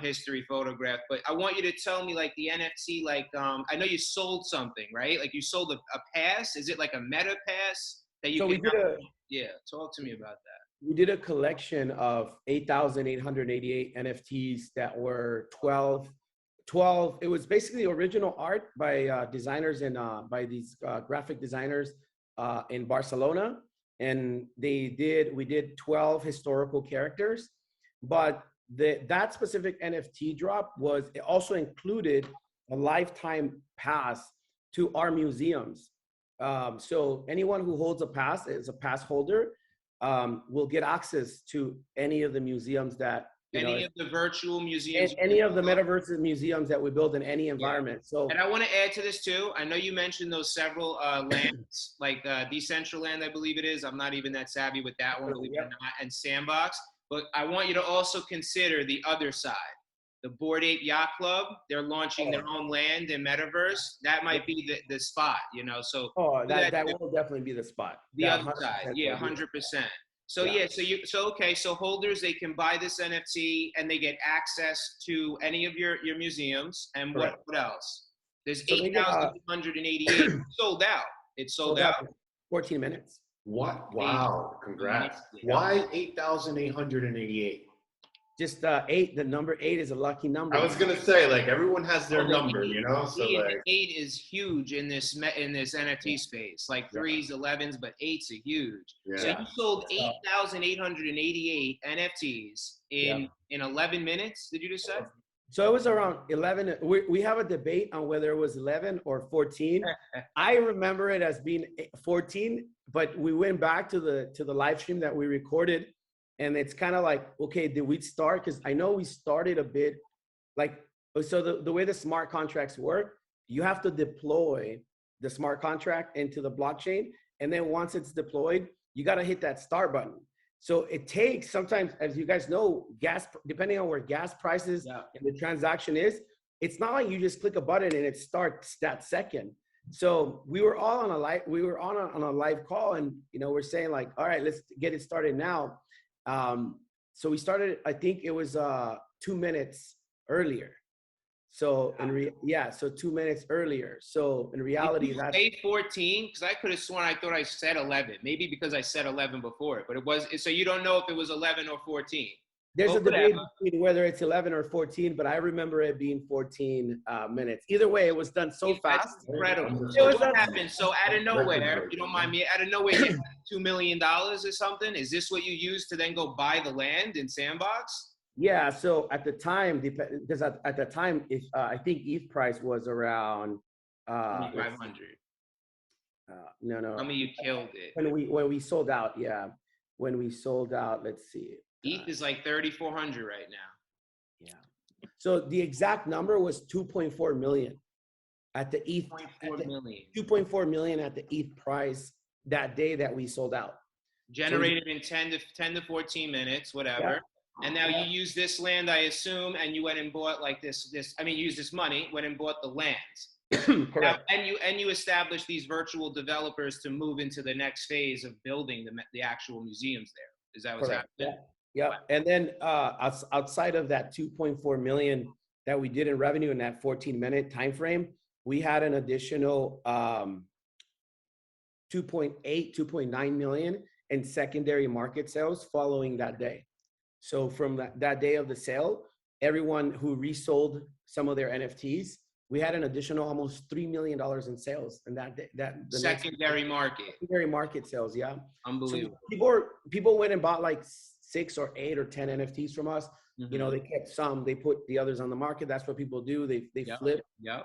history photograph. But I want you to tell me like the NFT, like I know you sold something, right? Like you sold a pass. Is it like a meta pass that you So can? Yeah, talk to me about that. we did a collection of 8,888 NFTs that were 12. It was basically original art by designers and by these graphic designers in Barcelona. And we did 12 historical characters, but that specific NFT drop it also included a lifetime pass to our museums. So anyone who holds a pass is a pass holder, will get access to any of the museums that any of the virtual museums, any of the metaverse museums that we build in any environment. Yeah. So, and I want to add to this too. I know you mentioned those several lands, like Decentraland, I believe it is. I'm not even that savvy with that one, believe it or not, and Sandbox. But I want you to also consider the other side. The Bored Ape Yacht Club, they're launching their own land in metaverse. That might be the spot, So that will definitely be the spot. The other side, yeah, 100%. So so holders, they can buy this NFT and they get access to any of your museums. And what else? There's 8,288 sold out. It's sold out. 14 minutes. What? Wow! Congrats. Why 8,888? Just 8. The number 8 is a lucky number. I was gonna say, like, everyone has their number, So like 8 is huge in this NFT space. Like 3s, 11s, but 8's are huge. Yeah. So you sold 8,888 NFTs in 11 minutes. Did you just say? So it was around 11. We have a debate on whether it was 11 or 14. I remember it as being 14, but we went back to the live stream that we recorded. And it's kind of like, okay, did we start? Because I know we started a bit like, so the way the smart contracts work, you have to deploy the smart contract into the blockchain. And then once it's deployed, you got to hit that start button. So it takes sometimes, as you guys know, depending on where gas prices and the transaction is, it's not like you just click a button and it starts that second. So we were all on a live call, and we're saying like, all right, let's get it started now. So we started, I think it was 2 minutes earlier. So so 2 minutes earlier. So in reality, that's 14, because I could have sworn I thought I said 11. Maybe because I said 11 before it, but it was. So you don't know if it was 11 or 14. There's a debate between whether it's 11 or 14, but I remember it being 14 minutes. Either way, it was done so fast. Incredible. So what happened? So out of nowhere, if you don't mind me, out of nowhere, you had $2 million or something. Is this what you used to then go buy the land in Sandbox? Yeah. So at the time, because at the time, I think ETH price was around 2,500. No. I mean, you killed it. When we sold out, when we sold out, let's see. ETH is like 3,400 right now. Yeah. So the exact number was 2.4 million at the ETH. 2.4 million at the ETH price that day that we sold out. Generated in 10 to 14 minutes, whatever. Yeah. And now you use this land, I assume, and you went and bought like this. You used this money, went and bought the lands. Correct. Now, and you established these virtual developers to move into the next phase of building the actual museums there. Is that what's happening? Yeah. And then outside of that 2.4 million that we did in revenue in that 14-minute time frame, we had an additional 2.9 million in secondary market sales following that day. So from that day of the sale, everyone who resold some of their NFTs, we had an additional almost $3 million in sales in that day. Secondary market sales, yeah. Unbelievable. So people went and bought like 6 or 8 or 10 NFTs from us. Mm-hmm. They kept some, they put the others on the market. That's what people do. They flip. Yeah.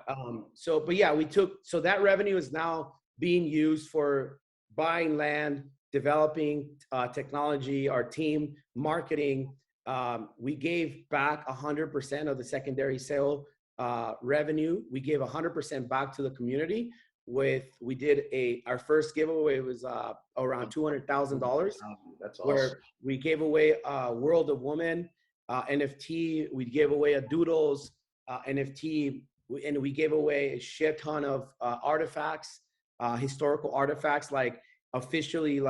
So that revenue is now being used for buying land, developing technology, our team, marketing. We gave back 100% of the secondary sale revenue. We gave 100% back to the community. We did our first giveaway was around $200,000. That's awesome. Where we gave away World of Woman NFT. We gave away a Doodles NFT, and we gave away a shit ton of artifacts, historical artifacts, like officially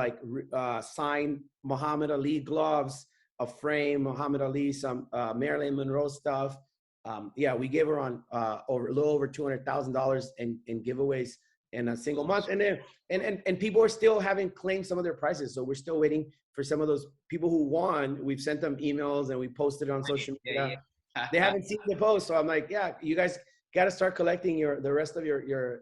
signed Muhammad Ali gloves, a frame, Muhammad Ali, some Marilyn Monroe stuff. Yeah, we gave her on over a little over $200,000 in giveaways in a single month, and then and people are still haven't claimed some of their prizes, so we're still waiting for some of those people who won. We've sent them emails and we posted it on social media. They haven't seen the post, so I'm like, yeah, you guys got to start collecting the rest of your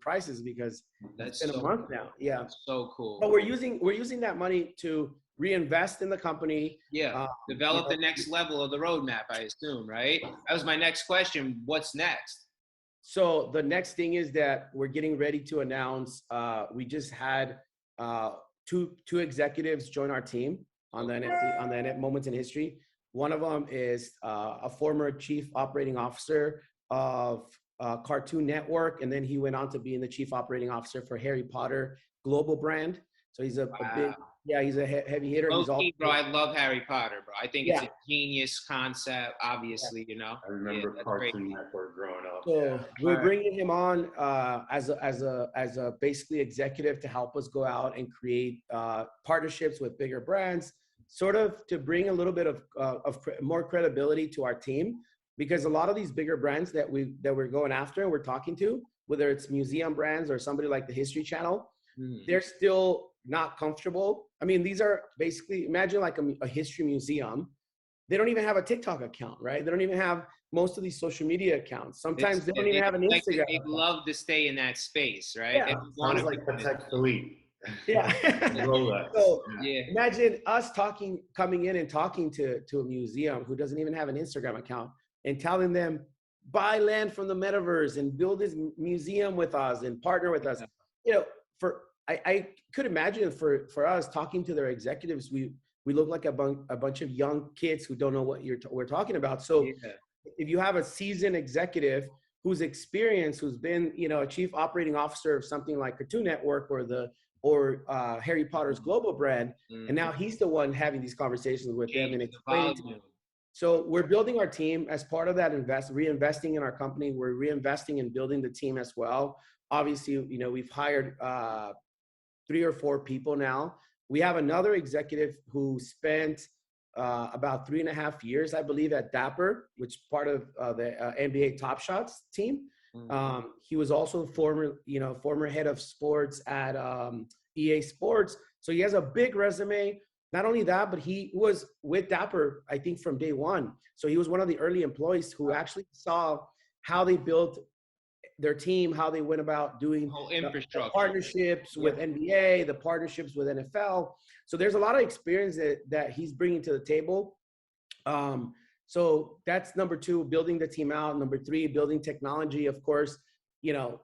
prizes, because That's it's been a month now. Yeah, that's so cool. but we're using that money to reinvest in the company. Yeah, develop the next level of the roadmap, I assume, right? That was my next question. What's next? So the next thing is that we're getting ready to announce. We just had two executives join our team on the NFT Moments in History. One of them is a former chief operating officer of Cartoon Network, and then he went on to being the chief operating officer for Harry Potter global brand. So he's a big, yeah, he's a heavy hitter. Low He's key, bro, I love Harry Potter, bro. I think it's Yeah. a genius concept, obviously, you know. I remember that's great. Cartoon Network growing up. So we're bringing him on as a basically executive to help us go out and create partnerships with bigger brands, sort of to bring a little bit of more credibility to our team, because a lot of these bigger brands that we're going after and we're talking to, whether it's museum brands or somebody like the History Channel, they're still not comfortable. I mean, these are basically, imagine like a history museum. They don't even have a TikTok account, right? They don't even have most of these social media accounts. Sometimes they don't even have an Instagram. They love to stay in that space, right? Yeah. They want Sounds like Patek Philippe. Yeah. Rolex. So Yeah. imagine us coming in and talking to a museum who doesn't even have an Instagram account and telling them, buy land from the metaverse and build this museum with us and partner with us. You know, I could imagine for us talking to their executives, we look like a bunch of young kids who don't know what we're talking about. So if you have a seasoned executive who's experienced, who's been, you know, a chief operating officer of something like Cartoon Network or Harry Potter's global brand, and now he's the one having these conversations with them and explaining to them. So we're building our team as part of that reinvesting in our company. We're reinvesting in building the team as well. Obviously, you know, we've hired 3 or 4 people now. We have another executive who spent about 3.5 years, I believe, at Dapper, which is part of the NBA Top Shots team. He was also former head of sports at EA Sports. So he has a big resume. Not only that, but he was with Dapper, I think, from day one. So he was one of the early employees who actually saw how they built their team, how they went about doing infrastructure, the partnerships with NBA, the partnerships with NFL. So there's a lot of experience that he's bringing to the table. So that's number 2, building the team out. Number 3, building technology. Of course, you know,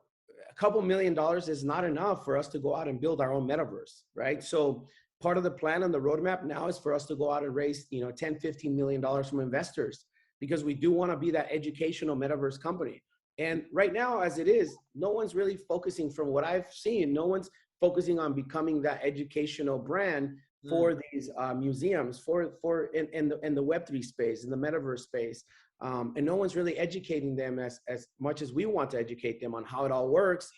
a couple $1 million is not enough for us to go out and build our own metaverse, right? So part of the plan on the roadmap now is for us to go out and raise, you know, $10, $15 million from investors, because we do want to be that educational metaverse company. And right now, as it is, no one's really focusing, from what I've seen, no one's focusing on becoming that educational brand for these museums, in the Web3 space, in the metaverse space. And no one's really educating them as much as we want to educate them on how it all works.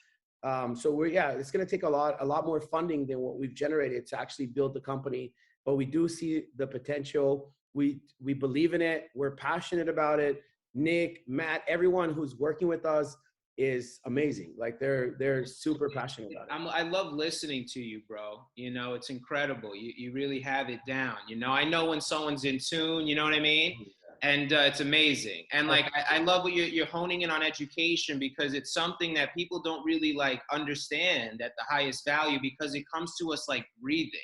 So it's going to take a lot more funding than what we've generated to actually build the company. But we do see the potential. We believe in it. We're passionate about it. Nick, Matt, everyone who's working with us is amazing. Like they're super passionate about it. I love listening to you, bro. You know, it's incredible. You really have it down. You know, I know when someone's in tune, you know what I mean? And it's amazing. And like, I love what you're honing in on education, because it's something that people don't really like understand at the highest value, because it comes to us like breathing,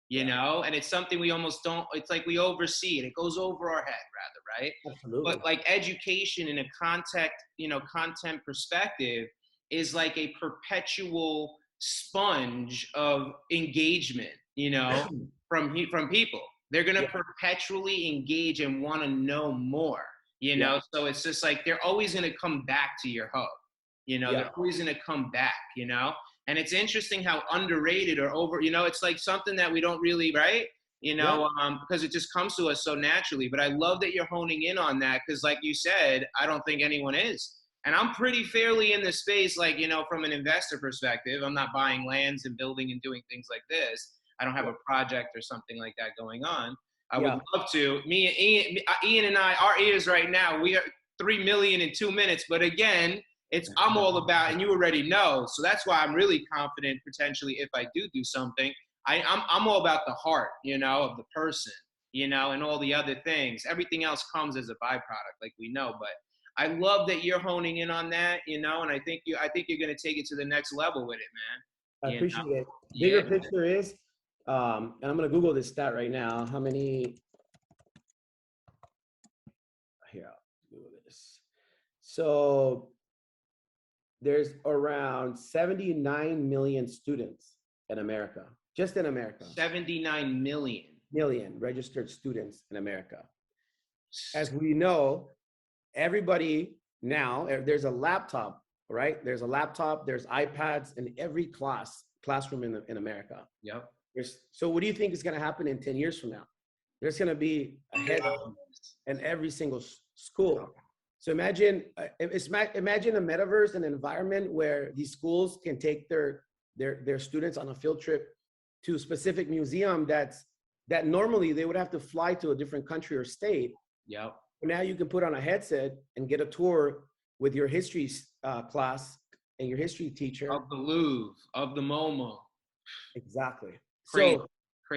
you know, and it's something we almost don't, it's like we oversee it. It goes over our head rather, right? Absolutely. But like education in a content perspective is like a perpetual sponge of engagement, you know, from people. They're going to perpetually engage and want to know more, you know? So it's just like, they're always going to come back to your hub, you know, they're always going to come back, you know? And it's interesting how underrated or over, you know, it's like something that we don't really, right? You know, because it just comes to us so naturally. But I love that you're honing in on that, because like you said, I don't think anyone is. And I'm pretty fairly in the space, like, you know, from an investor perspective. I'm not buying lands and building and doing things like this. I don't have a project or something like that going on. I would love to. Me and Ian and I, our ears right now, we are 3 million in 2 minutes. But again, I'm all about, and you already know. So that's why I'm really confident potentially if I do something. I'm all about the heart, of the person, and all the other things. Everything else comes as a byproduct, like we know. But I love that you're honing in on that, and I think you're going to take it to the next level with it, man. I appreciate it. Bigger picture is, and I'm going to Google this stat right now. How many? Here, I'll Google this. So there's around 79 million students in America, just in America. 79 million registered students in America. As we know, everybody now, there's a laptop, right? There's a laptop, there's iPads in every classroom in America. Yep. So what do you think is going to happen in 10 years from now? There's going to be a head in every single school. So imagine a metaverse, an environment where these schools can take their students on a field trip to a specific museum that normally they would have to fly to a different country or state. Yep. Now you can put on a headset and get a tour with your history class and your history teacher. Of the Louvre, of the MoMA. Exactly. Crazy.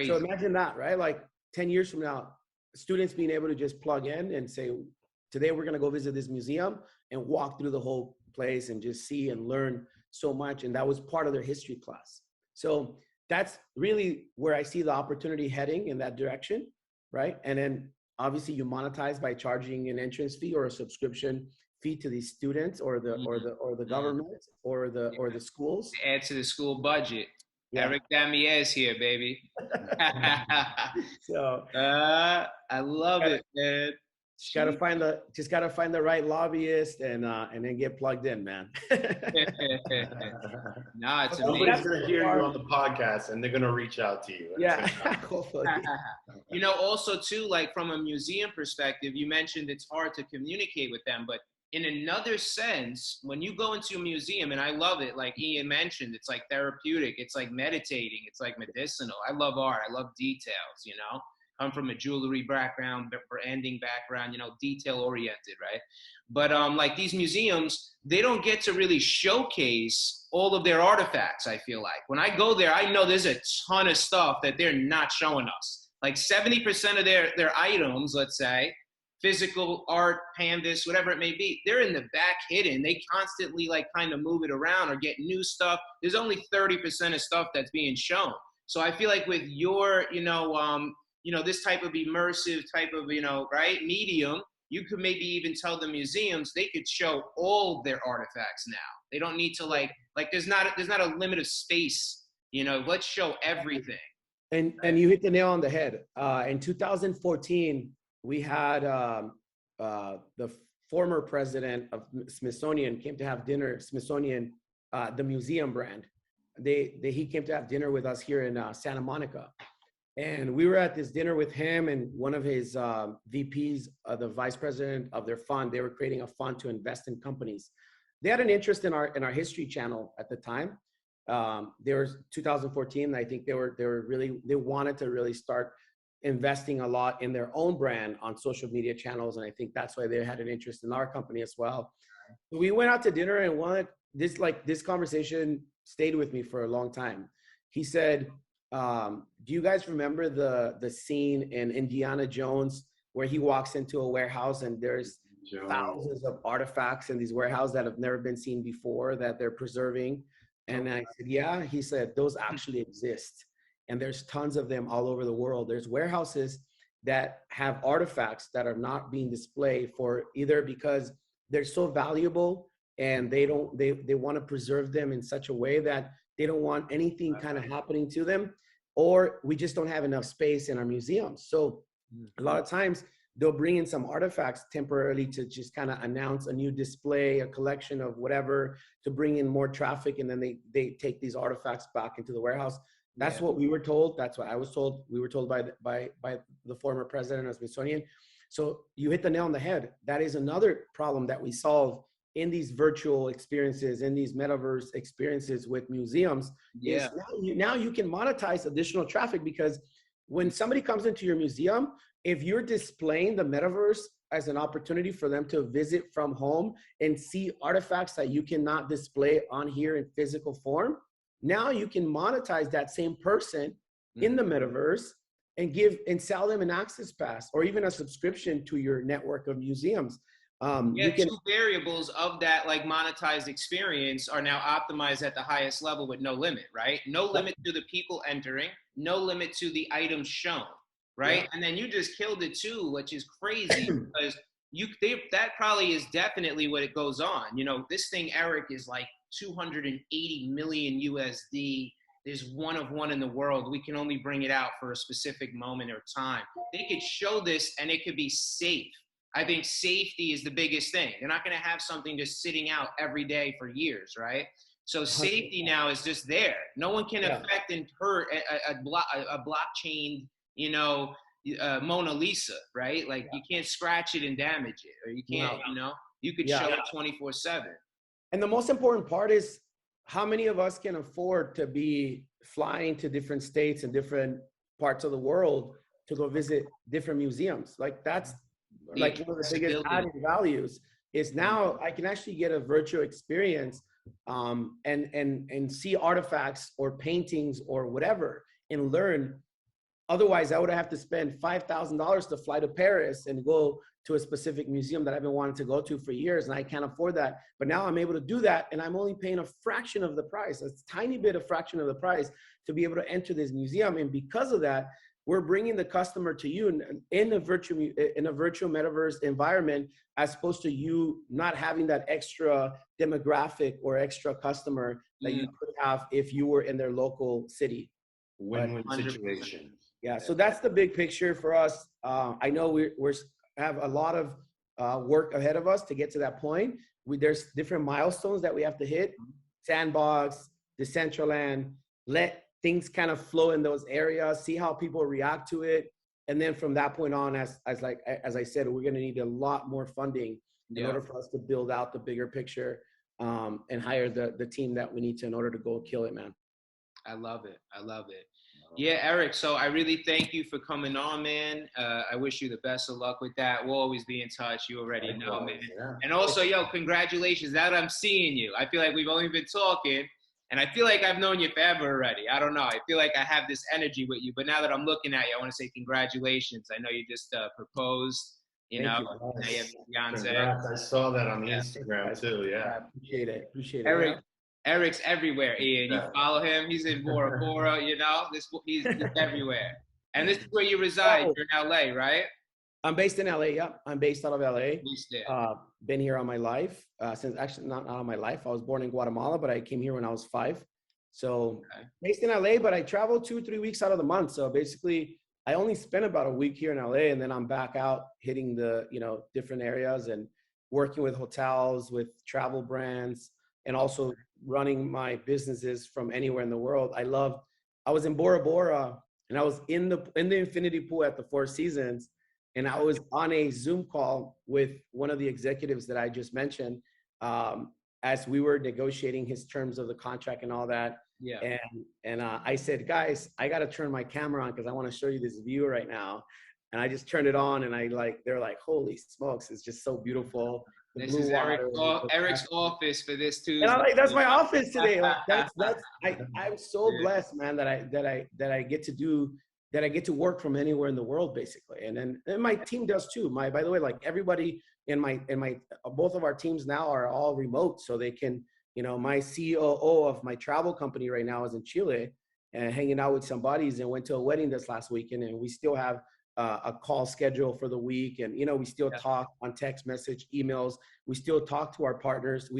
So imagine that, right? Like 10 years from now, students being able to just plug in and say, today we're going to go visit this museum and walk through the whole place and just see and learn so much. And that was part of their history class. So that's really where I see the opportunity heading in that direction, right? And then obviously you monetize by charging an entrance fee or a subscription fee to these students or the government or the schools. Add to the school budget. Yeah. Eric Damier is here, baby. So I love it, man. Just gotta find the right lobbyist and then get plugged in, man. Nah, it's amazing. Nobody's gonna hear you on the podcast, and they're gonna reach out to you. Yeah, hopefully. Also too, like from a museum perspective, you mentioned it's hard to communicate with them, but in another sense, when you go into a museum, and I love it, like Ian mentioned, it's like therapeutic, it's like meditating, it's like medicinal. I love art, I love details, come from a jewelry background, branding background, detail oriented, right? But like these museums, they don't get to really showcase all of their artifacts, I feel like. When I go there, I know there's a ton of stuff that they're not showing us. Like 70% of their items, let's say, physical art, canvas, whatever it may be, they're in the back hidden. They constantly like kind of move it around or get new stuff. There's only 30% of stuff that's being shown. So I feel like with your, this type of immersive type of, right, medium, you could maybe even tell the museums they could show all their artifacts now. They don't need to like there's not a limit of space, let's show everything. And you hit the nail on the head. In 2014, we had the former president of Smithsonian came to have dinner. Smithsonian, the museum brand, he came to have dinner with us here in Santa Monica, and we were at this dinner with him and one of his VPs, the vice president of their fund. They were creating a fund to invest in companies. They had an interest in our history channel at the time. There was 2014. I think they wanted to really start investing a lot in their own brand on social media channels. And I think that's why they had an interest in our company as well. So we went out to dinner, and this conversation stayed with me for a long time. He said, do you guys remember the scene in Indiana Jones where he walks into a warehouse and there's thousands of artifacts in these warehouses that have never been seen before that they're preserving? And I said, yeah. He said, those actually exist. And there's tons of them all over the world. There's warehouses that have artifacts that are not being displayed for either because they're so valuable and they want to preserve them in such a way that they don't want anything kind of happening to them, or we just don't have enough space in our museums. So a lot of times they'll bring in some artifacts temporarily to just kind of announce a new display, a collection of whatever, to bring in more traffic. And then they take these artifacts back into the warehouse. That's what we were told. That's what I was told. We were told by the former president of Smithsonian. So you hit the nail on the head. That is another problem that we solve in these virtual experiences, in these metaverse experiences with museums. Yeah. Is now you can monetize additional traffic, because when somebody comes into your museum, if you're displaying the metaverse as an opportunity for them to visit from home and see artifacts that you cannot display on here in physical form, now you can monetize that same person in the metaverse and give and sell them an access pass or even a subscription to your network of museums. Yeah, two variables of that like monetized experience are now optimized at the highest level with no limit, right? No limit to the people entering, no limit to the items shown, right? Yeah. And then you just killed it too, which is crazy because that probably is definitely what it goes on. You know, this thing, Eric, is like 280 million USD. There's one of one in the world. We can only bring it out for a specific moment or time. They could show this and it could be safe. I think safety is the biggest thing. They're not going to have something just sitting out every day for years, right? So safety now is just there. No one can affect and hurt a blockchain, you know, Mona Lisa, right? Like you can't scratch it and damage it, or you can't, you know, you could show it 24/7. And the most important part is how many of us can afford to be flying to different states and different parts of the world to go visit different museums? Like that's like one of the biggest added values is now I can actually get a virtual experience and see artifacts or paintings or whatever and learn. Otherwise, I would have to spend $5,000 to fly to Paris and go to a specific museum that I've been wanting to go to for years, and I can't afford that. But now I'm able to do that, and I'm only paying a fraction of the price, a tiny bit of fraction of the price to be able to enter this museum. And because of that, we're bringing the customer to you in a virtual metaverse environment, as opposed to you not having that extra demographic or extra customer that you could have if you were in their local city. Win-win situation. Yeah, so that's the big picture for us. I know we have a lot of work ahead of us to get to that point. There's different milestones that we have to hit. Sandbox, Decentraland, let things kind of flow in those areas, see how people react to it. And then from that point on, as I said, we're going to need a lot more funding in order for us to build out the bigger picture and hire the team that we need to in order to go kill it, man. I love it. I love it. Yeah, Eric, so I really thank you for coming on, man. I wish you the best of luck with that. We'll always be in touch. You already know, man. Yeah. And also, yo, congratulations. Now that I'm seeing you, I feel like we've only been talking, and I feel like I've known you forever already. I don't know. I feel like I have this energy with you. But now that I'm looking at you, I want to say congratulations. I know you just proposed, you know. Now you have Congrats. I saw that on the Instagram, too. Yeah. Appreciate it. Eric's everywhere, Ian. You follow him. He's in Bora Bora, you know. He's everywhere. And this is where you reside. You're in LA, right? I'm based in LA, yeah. I'm based out of LA. Been here all my life. Since actually not all my life. I was born in Guatemala, but I came here when I was 5. So based in LA, but I travel 2-3 weeks out of the month. So basically I only spend about a week here in LA, and then I'm back out hitting the, you know, different areas and working with hotels, with travel brands, and also running my businesses from anywhere in the world. I was in Bora Bora, and I was in the infinity pool at the Four Seasons, and I was on a Zoom call with one of the executives that I just mentioned, as we were negotiating his terms of the contract and all that. Yeah. And I said, guys, I got to turn my camera on because I want to show you this view right now. And I just turned it on, and they're like, holy smokes, it's just so beautiful. This is Eric's office for this Tuesday. And that's my office today. Like I'm so blessed, man, that I get to work from anywhere in the world, basically. And my team does too. By the way, like everybody in my both of our teams now are all remote, so they can, you know, my COO of my travel company right now is in Chile and hanging out with some buddies, and went to a wedding this last weekend, and we still have a call schedule for the week. And, you know, we still talk on text message, emails. We still talk to our partners.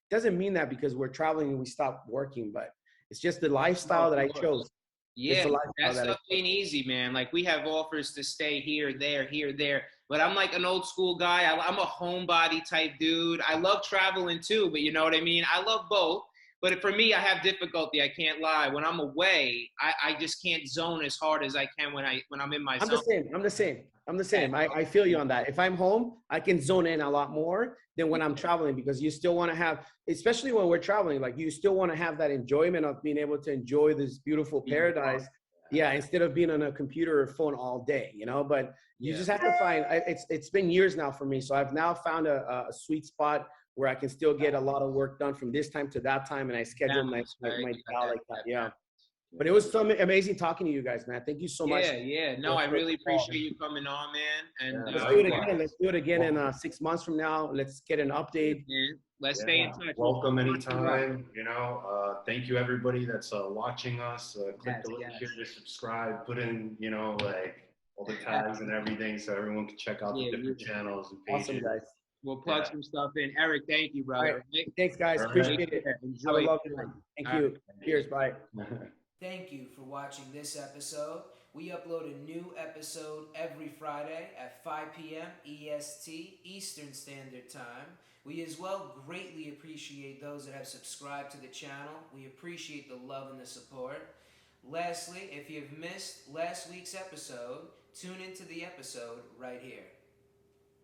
Doesn't mean that because we're traveling and we stop working, but it's just the lifestyle that I chose. Yeah, that stuff ain't easy, man. Like we have offers to stay here, there. But I'm like an old school guy. I'm a homebody type dude. I love traveling too, but you know what I mean? I love both. But for me, I have difficulty. I can't lie. When I'm away, I just can't zone as hard as I can when I'm in my zone. I'm the same. I feel you on that. If I'm home, I can zone in a lot more than when I'm traveling, because you still want to have, especially when we're traveling, like you still want to have that enjoyment of being able to enjoy this beautiful paradise Yeah, instead of being on a computer or phone all day, you know. But you Yeah. just have to find. It's been years now for me, so I've now found a sweet spot where I can still get a lot of work done from this time to that time, and I schedule Balance, right? my You got dial like that. that Yeah. balance. But it was so amazing talking to you guys, man. Thank you so much. Yeah. No, I really appreciate you coming on, man. And Let's Yeah, do it likewise. again. Let's do it again in 6 months from now. Let's get an update. man, let's Yeah, stay in touch. welcome anytime. You know, thank you everybody that's watching us. Click Yes, the link yes. here to subscribe. Put in, you know, like all the tags and everything, so everyone can check out the different channels and pages. Awesome, guys. We'll plug some stuff in. Eric, thank you, All brother. right. Thanks, guys. All right. Appreciate it. Enjoy. Have a lovely one. Thank you. Cheers. Bye. Thank you for watching this episode. We upload a new episode every Friday at 5 p.m. EST, Eastern Standard Time. We as well greatly appreciate those that have subscribed to the channel. We appreciate the love and the support. Lastly, if you've missed last week's episode, tune into the episode right here.